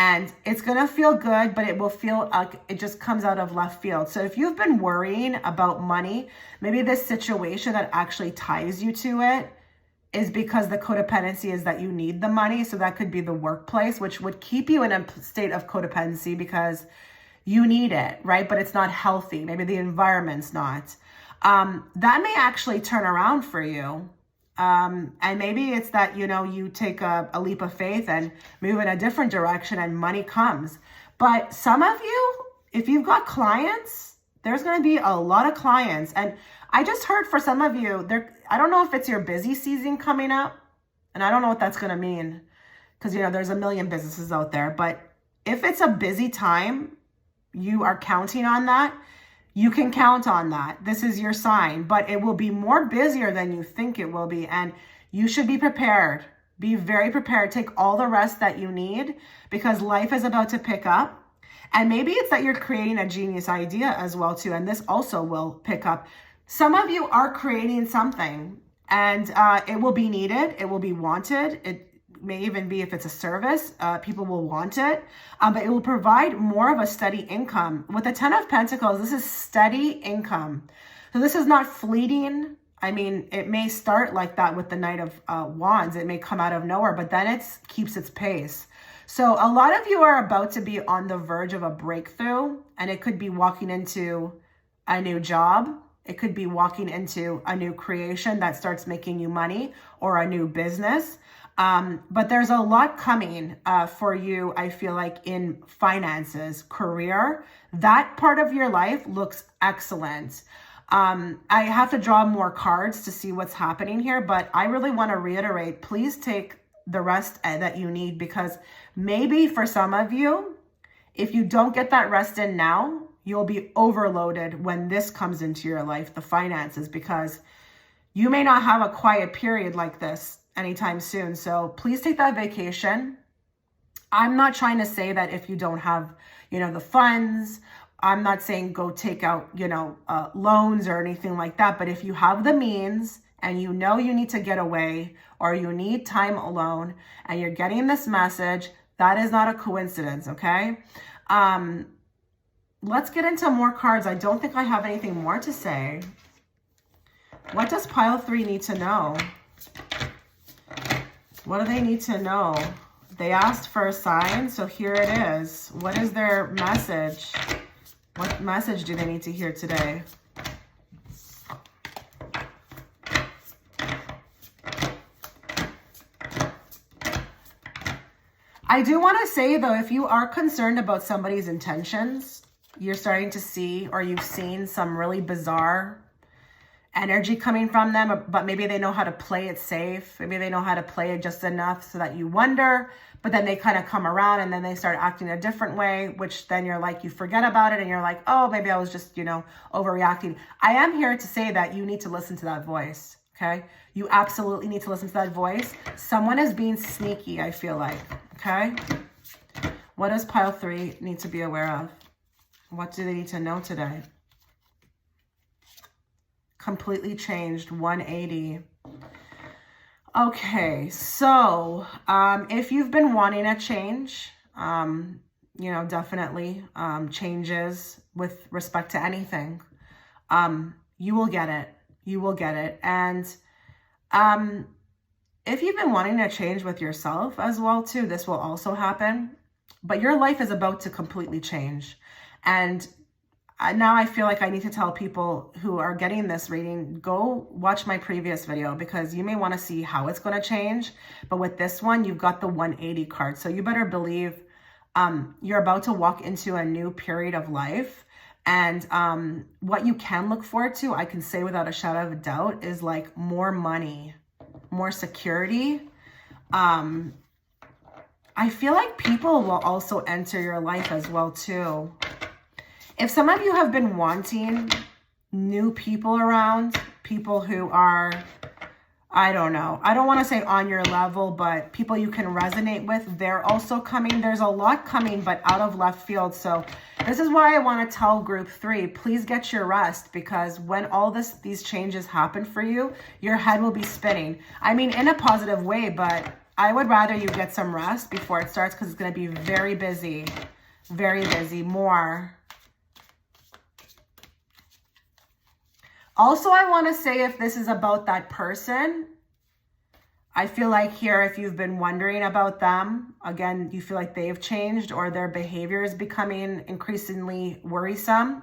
And it's going to feel good, but it will feel like it just comes out of left field. So if you've been worrying about money, maybe this situation that actually ties you to it is because the codependency is that you need the money. So that could be the workplace, which would keep you in a state of codependency because you need it, right? But it's not healthy. Maybe the environment's not. That may actually turn around for you. And maybe it's that, you take a leap of faith and move in a different direction and money comes. But some of you, if you've got clients, there's going to be a lot of clients. And I just heard for some of you, I don't know if it's your busy season coming up. And I don't know what that's going to mean because, there's a million businesses out there. But if it's a busy time, you are counting on that. You can count on that. This is your sign, but it will be more busier than you think it will be. And you should be prepared. Be very prepared. Take all the rest that you need because life is about to pick up. And maybe it's that you're creating a genius idea as well too. And this also will pick up. Some of you are creating something and it will be needed. It will be wanted. It may even be if it's a service, people will want it, but it will provide more of a steady income. With the 10 of Pentacles, this is steady income. So this is not fleeting. I mean, it may start like that with the Knight of Wands. It may come out of nowhere, but then it keeps its pace. So a lot of you are about to be on the verge of a breakthrough, and it could be walking into a new job. It could be walking into a new creation that starts making you money or a new business. But there's a lot coming for you, I feel like, in finances, career. That part of your life looks excellent. I have to draw more cards to see what's happening here, but I really want to reiterate, please take the rest that you need because maybe for some of you, if you don't get that rest in now, you'll be overloaded when this comes into your life, the finances, because you may not have a quiet period like this anytime soon. So please take that vacation. I'm not trying to say that if you don't have, the funds, I'm not saying go take out, loans or anything like that. But if you have the means and you need to get away or you need time alone and you're getting this message, that is not a coincidence. Okay. Let's get into more cards. I don't think I have anything more to say. What does pile 3 need to know? What do they need to know? They asked for a sign, so here it is. What is their message? What message do they need to hear today? I do want to say, though, if you are concerned about somebody's intentions, you're starting to see or you've seen some really bizarre energy coming from them, but maybe they know how to play it safe. Maybe they know how to play it just enough so that you wonder, but then they kind of come around and then they start acting a different way, which then you're like, you forget about it and you're like, oh, maybe I was just, overreacting. I am here to say that you need to listen to that voice, okay? You absolutely need to listen to that voice. Someone is being sneaky, I feel like, okay? What does pile 3 need to be aware of? What do they need to know today? Completely changed, 180. Okay, so if you've been wanting a change, definitely changes with respect to anything, you will get it. You will get it. And if you've been wanting a change with yourself as well too, this will also happen. But your life is about to completely change. And now I feel like I need to tell people who are getting this reading, go watch my previous video because you may want to see how it's going to change. But with this one, you've got the 180 card. So you better believe you're about to walk into a new period of life. And what you can look forward to, I can say without a shadow of a doubt, is like more money, more security. I feel like people will also enter your life as well too. If some of you have been wanting new people around, people who are, I don't know, I don't want to say on your level, but people you can resonate with, they're also coming. There's a lot coming, but out of left field. So this is why I want to tell group 3, please get your rest, because when all these changes happen for you, your head will be spinning. I mean, in a positive way, but I would rather you get some rest before it starts because it's going to be very busy. Very busy. More. Also, I want to say if this is about that person, I feel like here, if you've been wondering about them, again, you feel like they've changed or their behavior is becoming increasingly worrisome.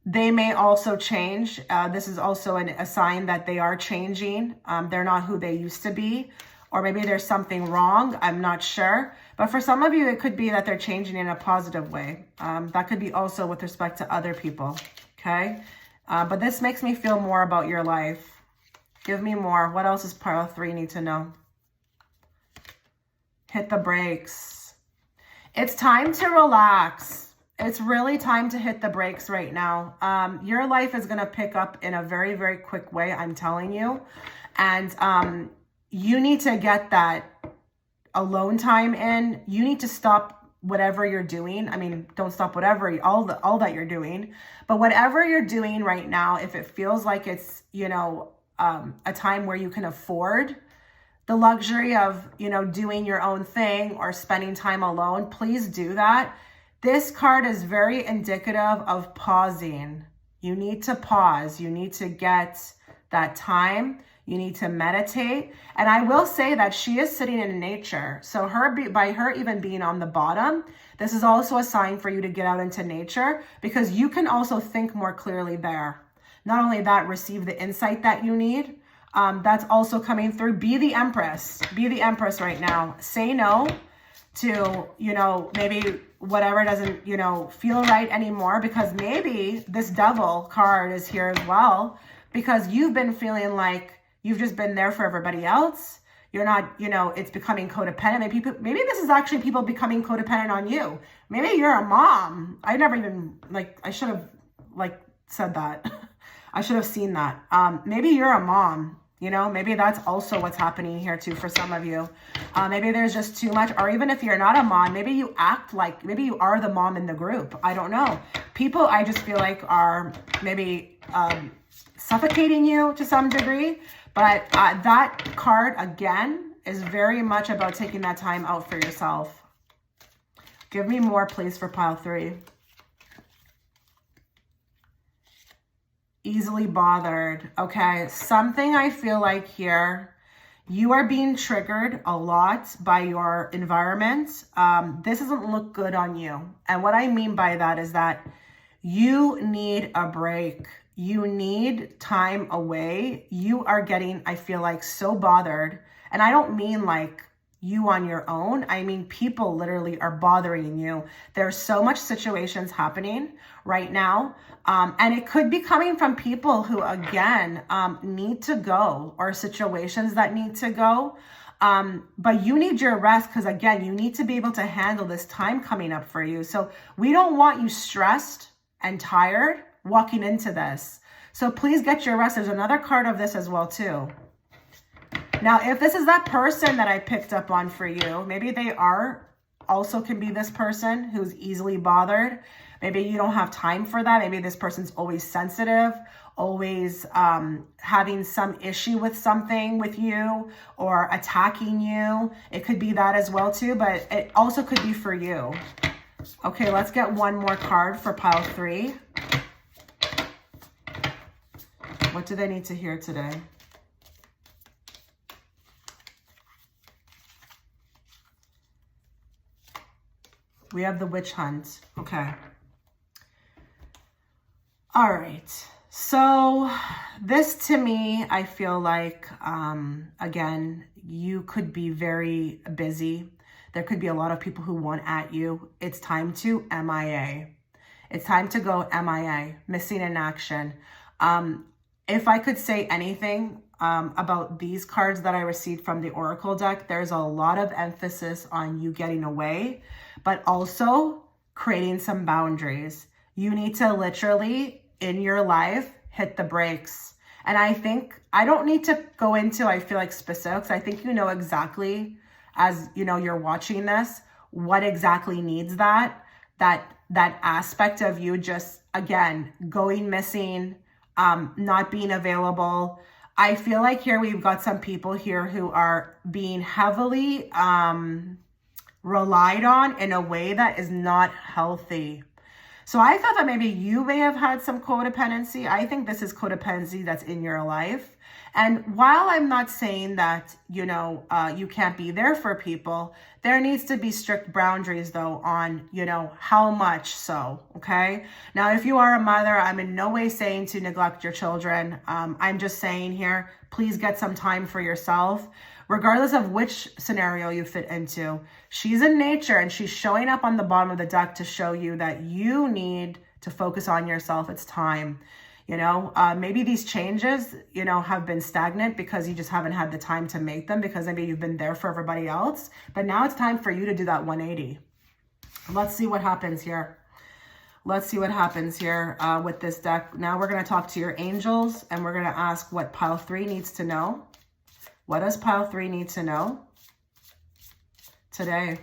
They may also change. This is also a sign that they are changing. They're not who they used to be, or maybe there's something wrong. I'm not sure. But for some of you, it could be that they're changing in a positive way. That could be also with respect to other people. Okay. But this makes me feel more about your life. Give me more. What else does pile 3 need to know? Hit the brakes. It's time to relax. It's really time to hit the brakes right now. Your life is going to pick up in a very, very quick way, I'm telling you. And you need to get that alone time in. You need to stop whatever you're doing. I mean, don't stop whatever, all that you're doing. But whatever you're doing right now, if it feels like it's, you know, a time where you can afford the luxury of, you know, doing your own thing or spending time alone, please do that. This card is very indicative of pausing. You need to pause. You need to get that time. You need to meditate. And I will say that she is sitting in nature. So by her even being on the bottom, this is also a sign for you to get out into nature because you can also think more clearly there. Not only that, receive the insight that you need. That's also coming through. Be the Empress. Be the Empress right now. Say no to, you know, maybe whatever doesn't, you know, feel right anymore, because maybe this Devil card is here as well because you've been feeling like you've just been there for everybody else. You're not, you know, it's becoming codependent. Maybe this is actually people becoming codependent on you. Maybe you're a mom. I never even, like, I should have, like, said that. I should have seen that. Maybe you're a mom. You know, maybe that's also what's happening here too for some of you. Maybe there's just too much, or even if you're not a mom, maybe you act like, maybe you are the mom in the group. I don't know. People, I just feel like are maybe suffocating you to some degree. But that card, again, is very much about taking that time out for yourself. Give me more, please, for pile 3. Easily bothered. Okay, something I feel like here, you are being triggered a lot by your environment. This doesn't look good on you. And what I mean by that is that you need a break. You need time away. You are getting, I feel like, so bothered. And I don't mean like you on your own. I mean, people literally are bothering you. There's so much situations happening right now. And it could be coming from people who, again, need to go, or situations that need to go. But you need your rest because, again, you need to be able to handle this time coming up for you. So we don't want you stressed and tired walking into this. So please get your rest. There's another card of this as well, too. Now, if this is that person that I picked up on for you, maybe they are also can be this person who's easily bothered. Maybe you don't have time for that. Maybe this person's always sensitive, always having some issue with something with you or attacking you. It could be that as well too, but it also could be for you. Okay, let's get one more card for pile 3. What do they need to hear today? We have the witch hunt. Okay. All right. So this to me, I feel like, again, you could be very busy. There could be a lot of people who want at you. It's time to MIA. It's time to go MIA, missing in action. If I could say anything about these cards that I received from the Oracle deck, there's a lot of emphasis on you getting away, but also creating some boundaries. You need to literally, in your life, hit the brakes. And I think, I don't need to go into, I feel like, specifics. I think you know exactly, as you know, you're watching this, what exactly needs that aspect of you just, again, going missing, not being available. I feel like here we've got some people here who are being heavily relied on in a way that is not healthy. So I thought that maybe you may have had some codependency. I think this is codependency that's in your life. And while I'm not saying that, you know, you can't be there for people, there needs to be strict boundaries, though, on, you know, how much so, okay? Now, if you are a mother, I'm in no way saying to neglect your children. I'm just saying here, please get some time for yourself, regardless of which scenario you fit into. She's in nature and she's showing up on the bottom of the deck to show you that you need to focus on yourself. It's time. You know, maybe these changes, you know, have been stagnant because you just haven't had the time to make them, because maybe you've been there for everybody else. But now it's time for you to do that 180. Let's see what happens here. Let's see what happens here with this deck. Now we're going to talk to your angels and we're going to ask what pile 3 needs to know. What does pile 3 need to know today?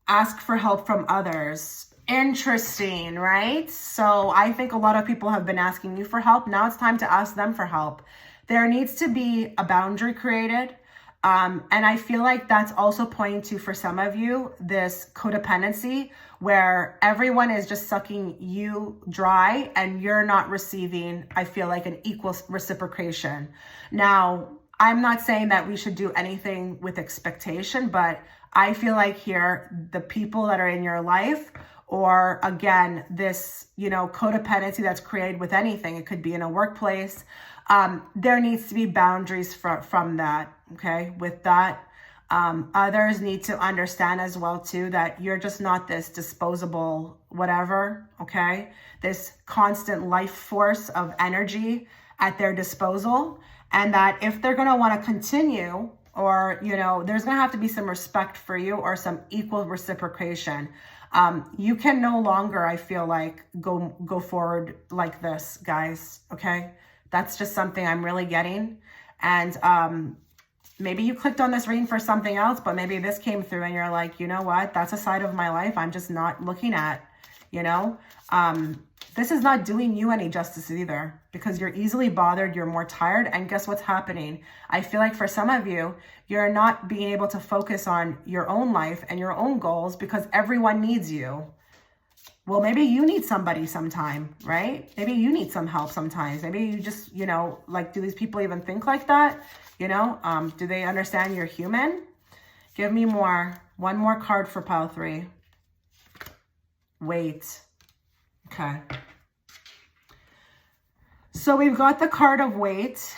Ask for help from others. Interesting, right? So I think a lot of people have been asking you for help. Now it's time to ask them for help. There needs to be a boundary created. And I feel like that's also pointing to, for some of you, this codependency where everyone is just sucking you dry and you're not receiving, I feel like, an equal reciprocation. Now, I'm not saying that we should do anything with expectation, but I feel like here, the people that are in your life, or again, this, you know, codependency that's created with anything, it could be in a workplace, there needs to be boundaries from that, okay? With that, others need to understand as well too that you're just not this disposable whatever, okay? This constant life force of energy at their disposal, and that if they're going to want to continue, or, you know, there's going to have to be some respect for you or some equal reciprocation. You can no longer, I feel like, go forward like this, guys, okay? That's just something I'm really getting. And maybe you clicked on this reading for something else, but maybe this came through and you're like, you know what? That's a side of my life I'm just not looking at, you know? This is not doing you any justice either, because you're easily bothered, you're more tired, and guess what's happening? I feel like for some of you, you're not being able to focus on your own life and your own goals because everyone needs you. Well, maybe you need somebody sometime, right? Maybe you need some help sometimes. Maybe you just, you know, like, do these people even think like that? You know, do they understand you're human? Give me more. One more card for pile 3. Wait. Okay. So we've got the card of wait.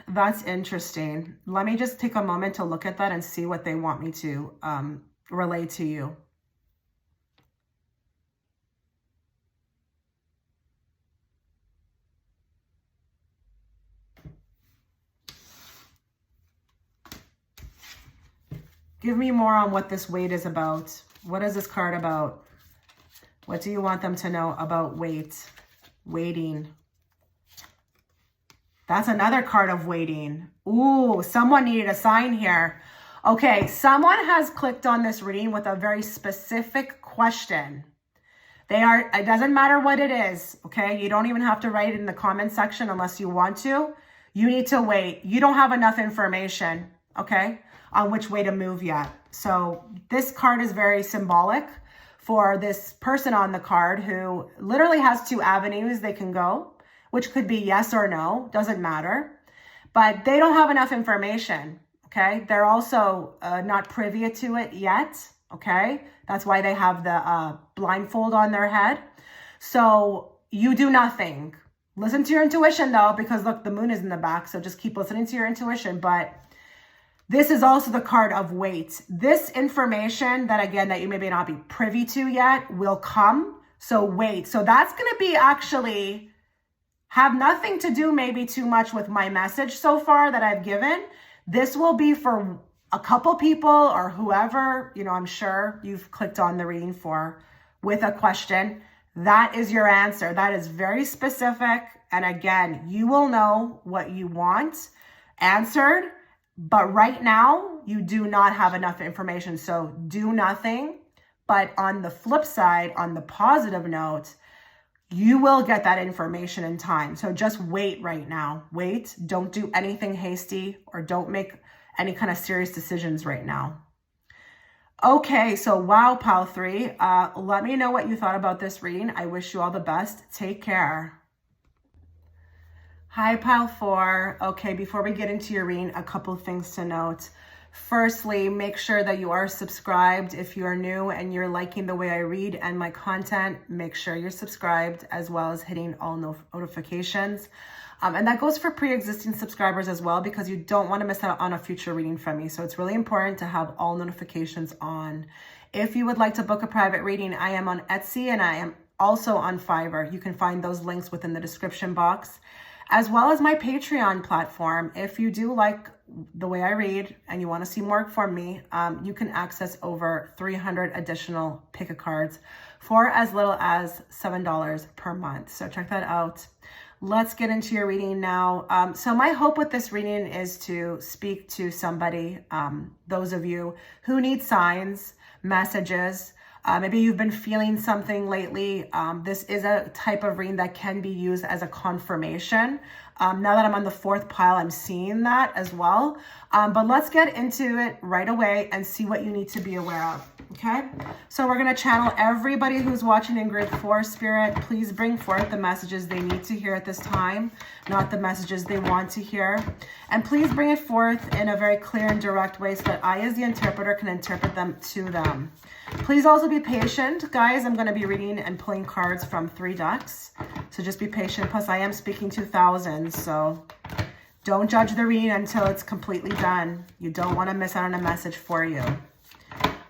That's interesting. Let me just take a moment to look at that and see what they want me to relay to you. Give me more on what this wait is about. What is this card about? What do you want them to know about wait? Waiting. That's another card of waiting. Ooh, someone needed a sign here. Okay, someone has clicked on this reading with a very specific question. It doesn't matter what it is, okay? You don't even have to write it in the comment section unless you want to. You need to wait. You don't have enough information, okay, on which way to move yet. So this card is very symbolic for this person on the card who literally has 2 avenues they can go, which could be yes or no, doesn't matter. But they don't have enough information, okay? They're also not privy to it yet, okay? That's why they have the blindfold on their head. So you do nothing. Listen to your intuition though, because look, the moon is in the back, so just keep listening to your intuition. But this is also the card of wait. This information that, again, that you maybe not be privy to yet will come. So wait. So that's going to be actually have nothing to do maybe too much with my message so far that I've given. This will be for a couple people or whoever, you know, I'm sure you've clicked on the reading for with a question. That is your answer. That is very specific. And again, you will know what you want answered. But right now, you do not have enough information. So do nothing. But on the flip side, on the positive note, You will get that information in time. So just wait right now. Wait. Don't do anything hasty or don't make any kind of serious decisions right now. Okay, so wow, Pile 3. Let me know what you thought about this reading. I wish you all the best. Take care. Hi, Pile 4. Okay, before we get into your reading, a couple of things to note. Firstly, make sure that you are subscribed. If you are new and you're liking the way I read and my content, make sure you're subscribed, as well as hitting all notifications. And that goes for pre-existing subscribers as well, because you don't want to miss out on a future reading from me. So it's really important to have all notifications on. If you would like to book a private reading, I am on Etsy and I am also on Fiverr. You can find those links within the description box, as well as my Patreon platform. If you do like the way I read and you want to see more from me, you can access over 300 additional pick-a-cards for as little as $7 per month. So check that out. Let's get into your reading now. So my hope with this reading is to speak to somebody, those of you who need signs, messages. Maybe you've been feeling something lately. This is a type of reading that can be used as a confirmation. Now that I'm on the 4th pile, I'm seeing that as well. But let's get into it right away and see what you need to be aware of. Okay, so we're going to channel everybody who's watching in group 4. Spirit, please bring forth the messages they need to hear at this time, not the messages they want to hear. And please bring it forth in a very clear and direct way so that I, as the interpreter, can interpret them to them. Please also be patient, guys. I'm going to be reading and pulling cards from 3 decks. So just be patient. Plus, I am speaking to thousands, so don't judge the reading until it's completely done. You don't want to miss out on a message for you.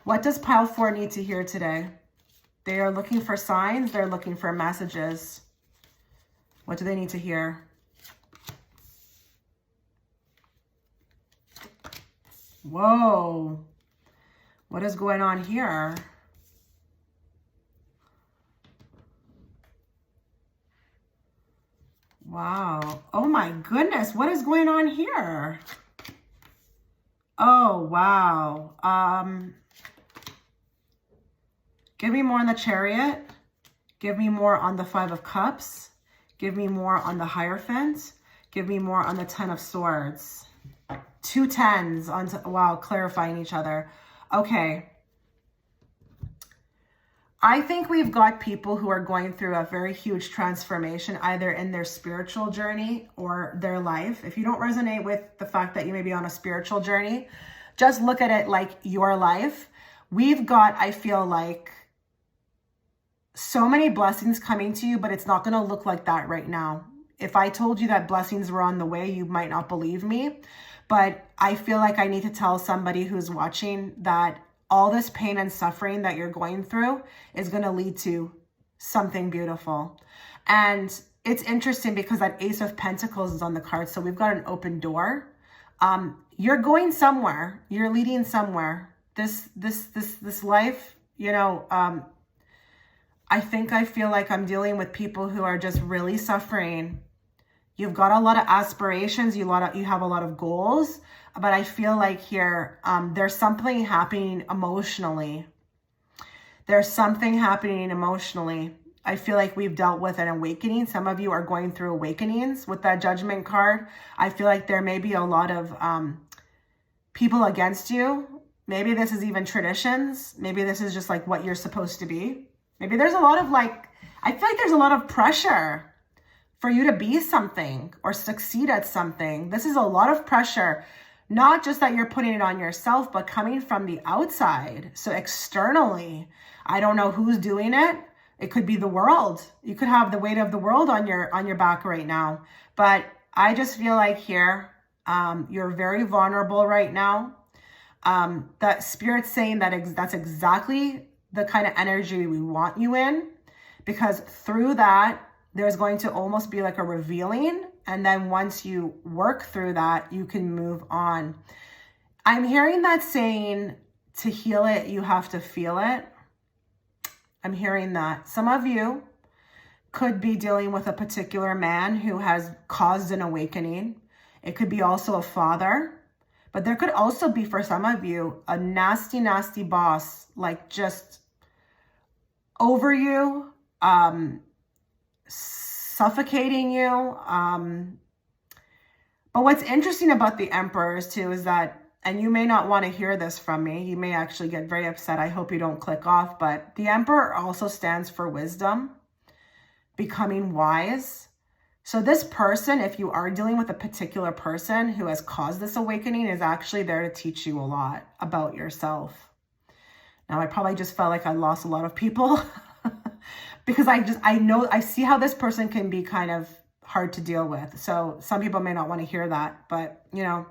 What does Pile 4 need to hear today? They are looking for signs. They're looking for messages. What do they need to hear? Whoa. What is going on here? Wow. Oh my goodness. What is going on here? Oh, wow. Give me more on the Chariot. Give me more on the 5 of Cups. Give me more on the Hierophant. Give me more on the 10 of Swords. 2 10s on, wow, clarifying each other. Okay. I think we've got people who are going through a very huge transformation, either in their spiritual journey or their life. If you don't resonate with the fact that you may be on a spiritual journey, just look at it like your life. We've got, I feel like, so many blessings coming to you, but it's not going to look like that right now. If I told you that blessings were on the way, you might not believe me. But I feel like I need to tell somebody who's watching that all this pain and suffering that you're going through is going to lead to something beautiful. And it's interesting because that Ace of Pentacles is on the card. So we've got an open door. You're going somewhere. You're leading somewhere. This life, you know, I feel like I'm dealing with people who are just really suffering. You've got a lot of aspirations. You have a lot of goals, but I feel like here, there's something happening emotionally. There's something happening emotionally. I feel like we've dealt with an awakening. Some of you are going through awakenings with that Judgment card. I feel like there may be a lot of people against you. Maybe this is even traditions. Maybe this is just like what you're supposed to be. Maybe there's a lot of I feel like there's a lot of pressure for you to be something or succeed at something. This is a lot of pressure, not just that you're putting it on yourself, but coming from the outside. So externally, I don't know who's doing it. It could be the world. You could have the weight of the world on your back right now. But I just feel like here, you're very vulnerable right now. That Spirit's saying that that's exactly the kind of energy we want you in, because through that, there's going to almost be like a revealing. And then once you work through that, you can move on. I'm hearing that saying, to heal it, you have to feel it. I'm hearing that. Some of you could be dealing with a particular man who has caused an awakening. It could be also a father, but there could also be, for some of you, a nasty, nasty boss, like just over you, suffocating you. But what's interesting about the emperors too is that, and you may not want to hear this from me, you may actually get very upset. I hope you don't click off, but the emperor also stands for wisdom, becoming wise. So this person, if you are dealing with a particular person who has caused this awakening, is actually there to teach you a lot about yourself. Now, I probably just felt like I lost a lot of people because I see how this person can be kind of hard to deal with. So some people may not want to hear that, but you know,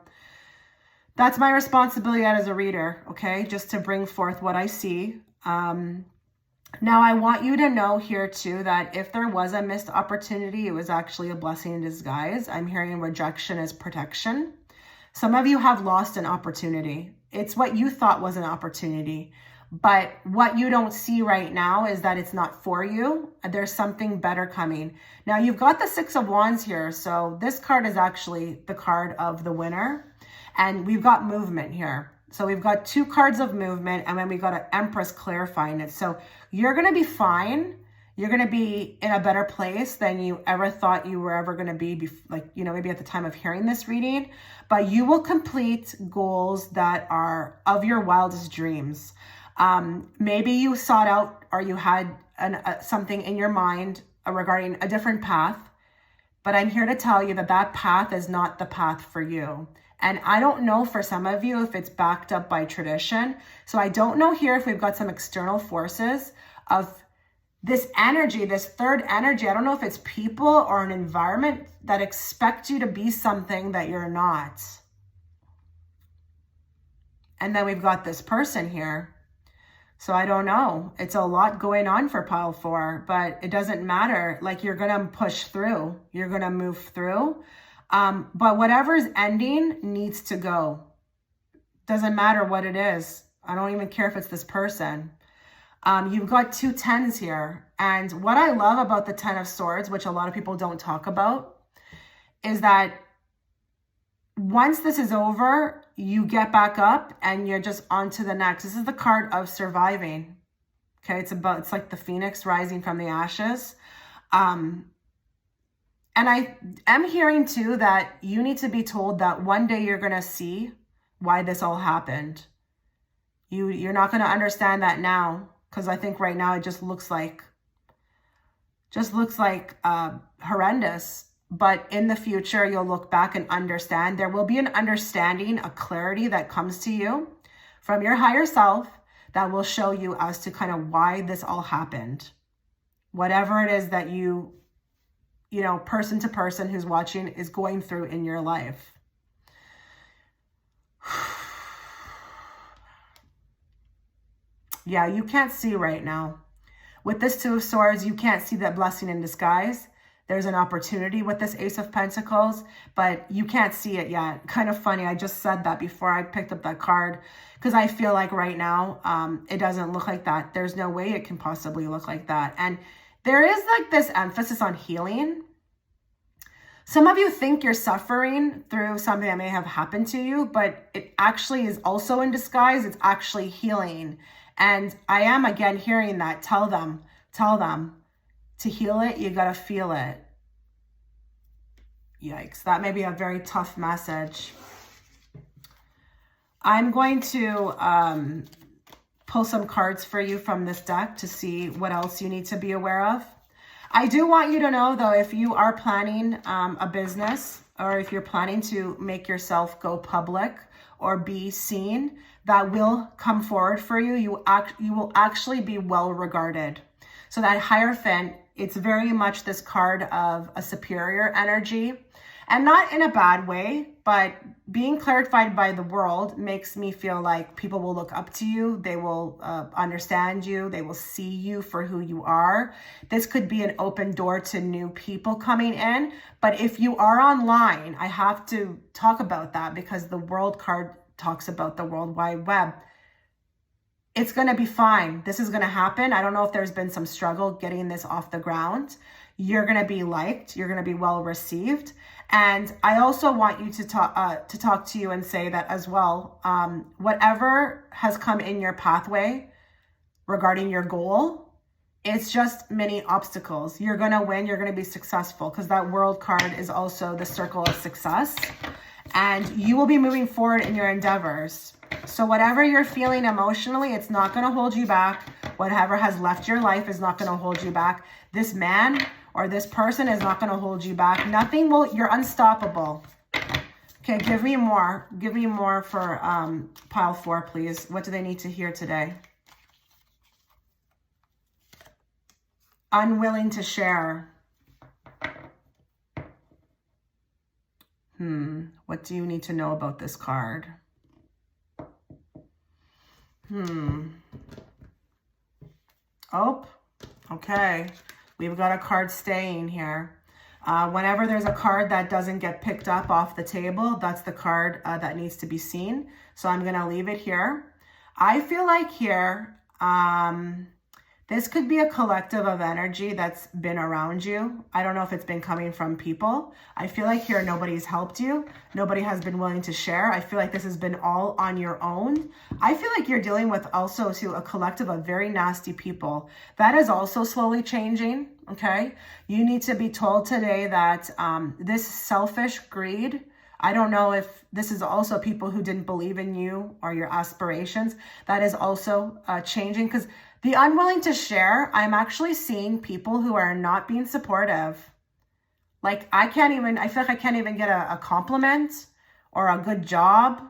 that's my responsibility as a reader, okay? Just to bring forth what I see. Now, I want you to know here too that if there was a missed opportunity, it was actually a blessing in disguise. I'm hearing rejection as protection. Some of you have lost an opportunity. It's what you thought was an opportunity. But what you don't see right now is that it's not for you. There's something better coming. Now, you've got the Six of Wands here. So this card is actually the card of the winner. And we've got movement here. So we've got 2 cards of movement, and then we got an Empress clarifying it. So you're going to be fine. You're going to be in a better place than you ever thought you were ever going to be, like, you know, maybe at the time of hearing this reading. But you will complete goals that are of your wildest dreams. Maybe you sought out or you had something in your mind regarding a different path, but I'm here to tell you that that path is not the path for you. And I don't know for some of you if it's backed up by tradition. So I don't know here if we've got some external forces of this energy, this third energy. I don't know if it's people or an environment that expect you to be something that you're not. And then we've got this person here. So I don't know. It's a lot going on for pile 4, but it doesn't matter. Like, you're going to push through. You're going to move through. But whatever's ending needs to go. Doesn't matter what it is. I don't even care if it's this person. You've got 2 10s here. And what I love about the 10 of Swords, which a lot of people don't talk about, is that once this is over, you get back up and you're just on to the next. This is the card of surviving. Okay, it's like the phoenix rising from the ashes. And I am hearing too that you need to be told that one day you're going to see why this all happened. You're not going to understand that now, because I think right now it just looks like horrendous. But in the future, you'll look back and understand. There will be an understanding, a clarity that comes to you from your higher self that will show you as to kind of why this all happened. Whatever it is that you know, person to person who's watching is going through in your life. Yeah, you can't see right now. With this 2 of Swords, you can't see that blessing in disguise. There's an opportunity with this Ace of Pentacles, but you can't see it yet. Kind of funny. I just said that before I picked up that card because I feel like right now it doesn't look like that. There's no way it can possibly look like that. And there is like this emphasis on healing. Some of you think you're suffering through something that may have happened to you, but it actually is also in disguise. It's actually healing. And I am again hearing that. Tell them. To heal it, you got to feel it. Yikes. That may be a very tough message. I'm going to pull some cards for you from this deck to see what else you need to be aware of. I do want you to know, though, if you are planning a business or if you're planning to make yourself go public or be seen, that will come forward for you. You will actually be well regarded. So that Hierophant, it's very much this card of a superior energy, and not in a bad way, but being clarified by the world makes me feel like people will look up to you. They will understand you. They will see you for who you are. This could be an open door to new people coming in. But if you are online, I have to talk about that because the World card talks about the World Wide Web. It's going to be fine. This is going to happen. I don't know if there's been some struggle getting this off the ground. You're going to be liked. You're going to be well received. And I also want you to talk to you and say that as well. Whatever has come in your pathway regarding your goal, It's just many obstacles. You're going to win. You're going to be successful, because that World card is also the circle of success. And you will be moving forward in your endeavors. So whatever you're feeling emotionally, it's not going to hold you back. Whatever has left your life is not going to hold you back. This man or this person is not going to hold you back. Nothing will, you're unstoppable. Okay, give me more. Give me more for pile 4, please. What do they need to hear today? Unwilling to share. What do you need to know about this card? Oh, okay. We've got a card staying here. Whenever there's a card that doesn't get picked up off the table, that's the card that needs to be seen. So I'm going to leave it here. I feel like here, this could be a collective of energy that's been around you. I don't know if it's been coming from people. I feel like here nobody's helped you. Nobody has been willing to share. I feel like this has been all on your own. I feel like you're dealing with also a collective of very nasty people. That is also slowly changing, okay? You need to be told today that this selfish greed, I don't know if this is also people who didn't believe in you or your aspirations. That is also changing, because the unwilling to share, I'm actually seeing people who are not being supportive. Like I feel like I can't even get a compliment or a good job.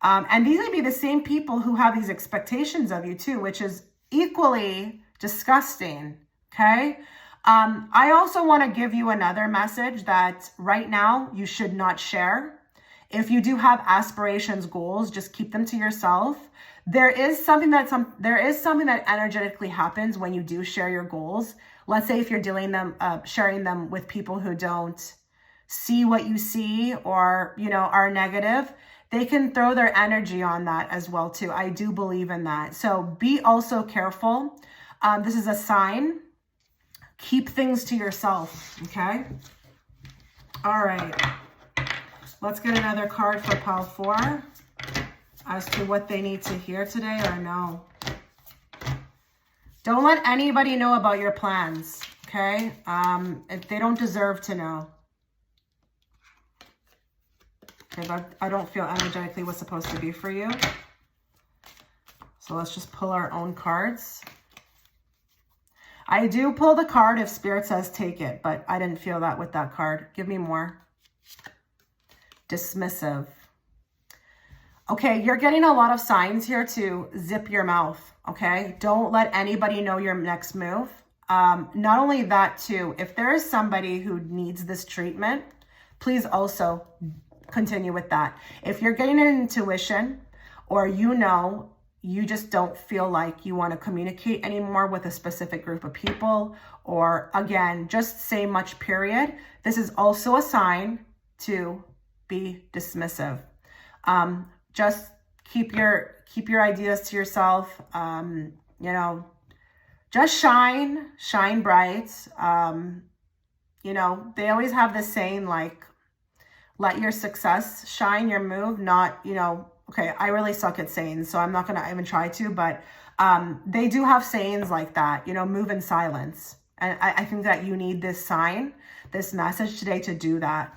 And these would be the same people who have these expectations of you too, which is equally disgusting, okay? I also want to give you another message that right now you should not share. If you do have aspirations, goals, just keep them to yourself. There is something that energetically happens when you do share your goals. Let's say if you're sharing them with people who don't see what you see or, are negative, they can throw their energy on that as well too. I do believe in that. So be also careful. This is a sign. Keep things to yourself, okay? All right. Let's get another card for pile 4 as to what they need to hear today or know. Don't let anybody know about your plans, okay? If they don't deserve to know. Okay, but I don't feel energetically what's supposed to be for you. So let's just pull our own cards. I do pull the card if Spirit says take it, but I didn't feel that with that card. Give me more. Dismissive. Okay, you're getting a lot of signs here to zip your mouth, okay? Don't let anybody know your next move. Not only that too, if there is somebody who needs this treatment, please also continue with that. If you're getting an intuition or you just don't feel like you want to communicate anymore with a specific group of people, or again, just say much period, this is also a sign to be dismissive. Just keep your ideas to yourself. Just shine bright. They always have this saying like, let your success shine your move, not, okay, I really suck at sayings, so I'm not going to even try to, but they do have sayings like that, move in silence. And I think that you need this sign, this message today to do that.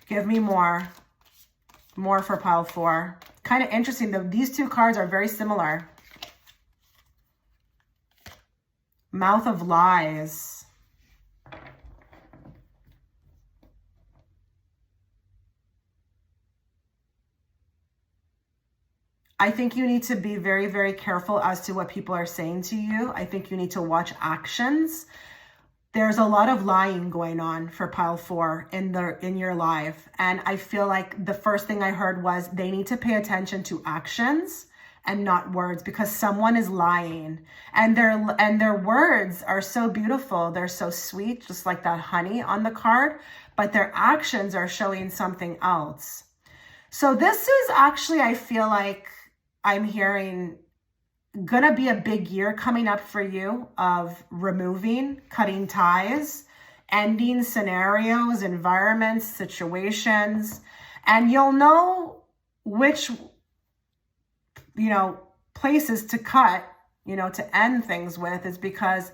Give me more for pile 4. Kind of interesting, though. These two cards are very similar. Mouth of lies. I think you need to be very, very careful as to what people are saying to you. I think you need to watch actions. There's a lot of lying going on for pile 4 in your life. And I feel like the first thing I heard was they need to pay attention to actions and not words, because someone is lying. And their words are so beautiful. They're so sweet, just like that honey on the card, but their actions are showing something else. So this is actually, I feel like I'm hearing, gonna be a big year coming up for you of removing, cutting ties, ending scenarios, environments, situations, and you'll know which, places to cut, you know, to end things with is because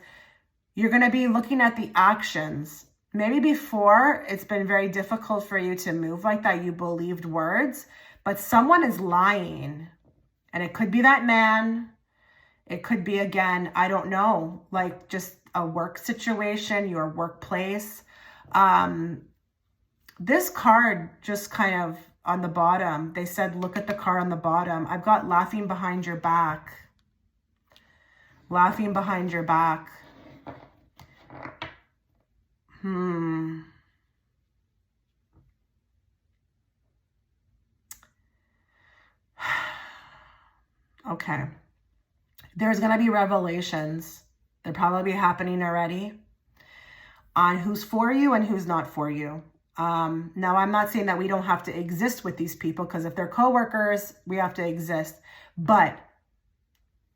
you're going to be looking at the actions. Maybe before it's been very difficult for you to move like that. You believed words, but someone is lying. And it could be that man. It could be, again, I don't know, like just a work situation, your workplace. This card just kind of on the bottom, they said, look at the card on the bottom. I've got laughing behind your back. Laughing behind your back. Okay. There's going to be revelations. They're probably happening already on who's for you and who's not for you. Now, I'm not saying that we don't have to exist with these people, because if they're coworkers, we have to exist. But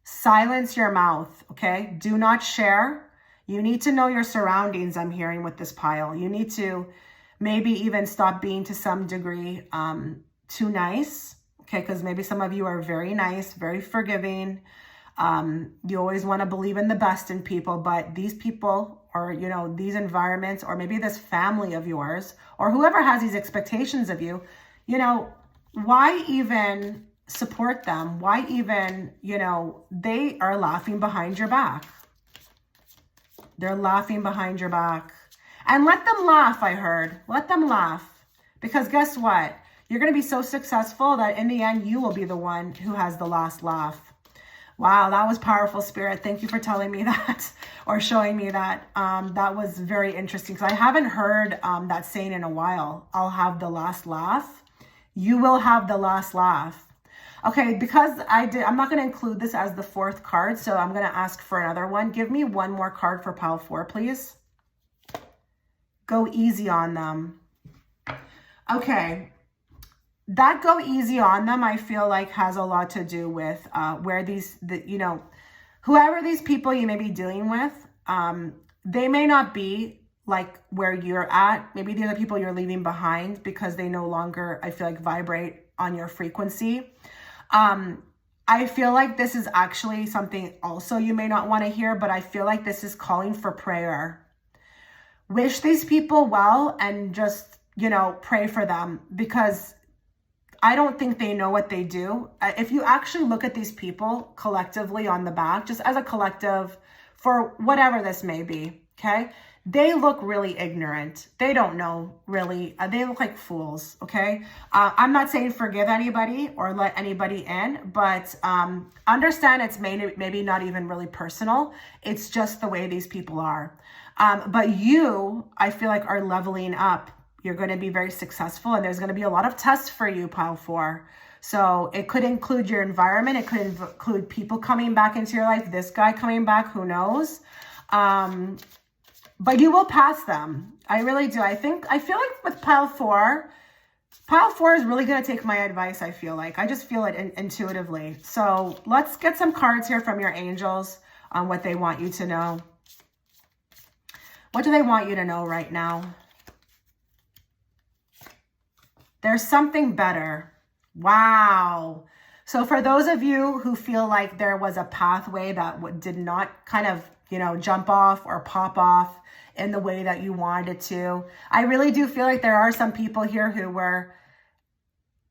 silence your mouth, okay? Do not share. You need to know your surroundings, I'm hearing with this pile. You need to maybe even stop being, to some degree, too nice, okay? Because maybe some of you are very nice, very forgiving. You always want to believe in the best in people, but these people, or, you know, these environments, or maybe this family of yours, or whoever has these expectations of you, you know, why even support them? Why even, you know, they are laughing behind your back. They're laughing behind your back. And let them laugh, I heard. Let them laugh. Because guess what? You're going to be so successful that in the end, you will be the one who has the last laugh. Wow, that was powerful, Spirit. Thank you for telling me that, or showing me that. That was very interesting, because I haven't heard that saying in a while. I'll have the last laugh. You will have the last laugh. Okay, because I'm not going to include this as the fourth card, so I'm going to ask for another one. Give me one more card for pile 4, please. Go easy on them. Okay. That go easy on them, I feel like, has a lot to do with where you know, whoever these people you may be dealing with, they may not be like where you're at. Maybe these are people you're leaving behind because they no longer, I feel like, vibrate on your frequency. I feel like this is actually something also you may not want to hear, but I feel like this is calling for prayer. Wish these people well and just, you know, pray for them, because I don't think they know what they do. If you actually look at these people collectively on the back, just as a collective, for whatever this may be, okay? They look really ignorant. They don't know, really. They look like fools, okay? I'm not saying forgive anybody or let anybody in, but understand it's maybe not even really personal. It's just the way these people are. But you, I feel like, are leveling up. You're going to be very successful, and there's going to be a lot of tests for you, pile 4. So it could include your environment. It could include people coming back into your life. This guy coming back, who knows? But you will pass them. I really do. I feel like with pile 4 is really going to take my advice, I feel like. I just feel it intuitively. So let's get some cards here from your angels on what they want you to know. What do they want you to know right now? There's something better. Wow. So for those of you who feel like there was a pathway that did not kind of, you know, jump off or pop off in the way that you wanted it to, I really do feel like there are some people here who were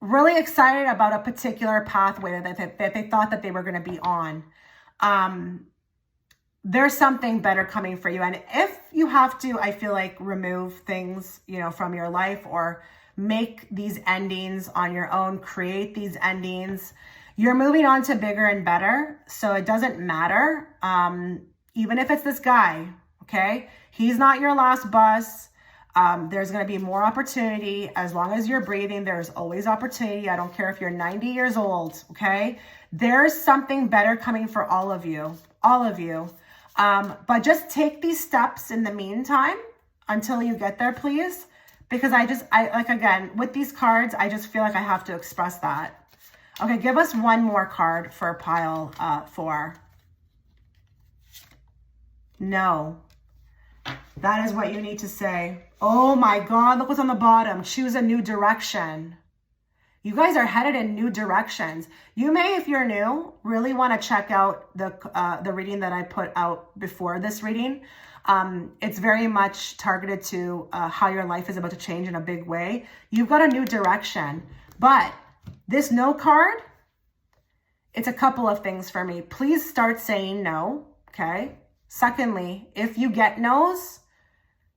really excited about a particular pathway that they thought that they were going to be on. There's something better coming for you. And if you have to, I feel like, remove things, you know, from your life, or make these endings on your own, create these endings, you're moving on to bigger and better. So it doesn't matter. Even if it's this guy, okay? He's not your last bus. There's going to be more opportunity. As long as you're breathing, there's always opportunity. I don't care if you're 90 years old, okay? There's something better coming for all of you, all of you. But just take these steps in the meantime until you get there, please. Because like, again, with these cards, I just feel like I have to express that. Okay, give us one more card for pile 4. No. That is what you need to say. Oh my God, look what's on the bottom. Choose a new direction. You guys are headed in new directions. You may, if you're new, really want to check out the reading that I put out before this reading. It's very much targeted to how your life is about to change in a big way. You've got a new direction. But this no card, it's a couple of things for me. Please start saying no, okay? Secondly, if you get no's,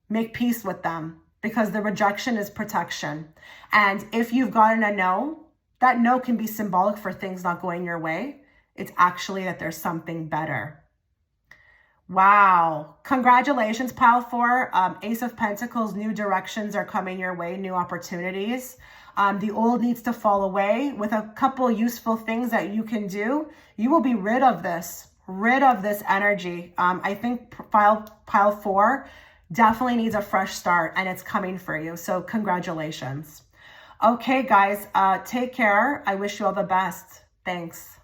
make peace with them, because the rejection is protection. And if you've gotten a no, that no can be symbolic for things not going your way. It's actually that there's something better. Wow. Congratulations, Pile 4. Ace of Pentacles, new directions are coming your way, new opportunities. The old needs to fall away. With a couple useful things that you can do, you will be rid of this energy. I think Pile 4 definitely needs a fresh start, and it's coming for you. So congratulations. Okay, guys, take care. I wish you all the best. Thanks.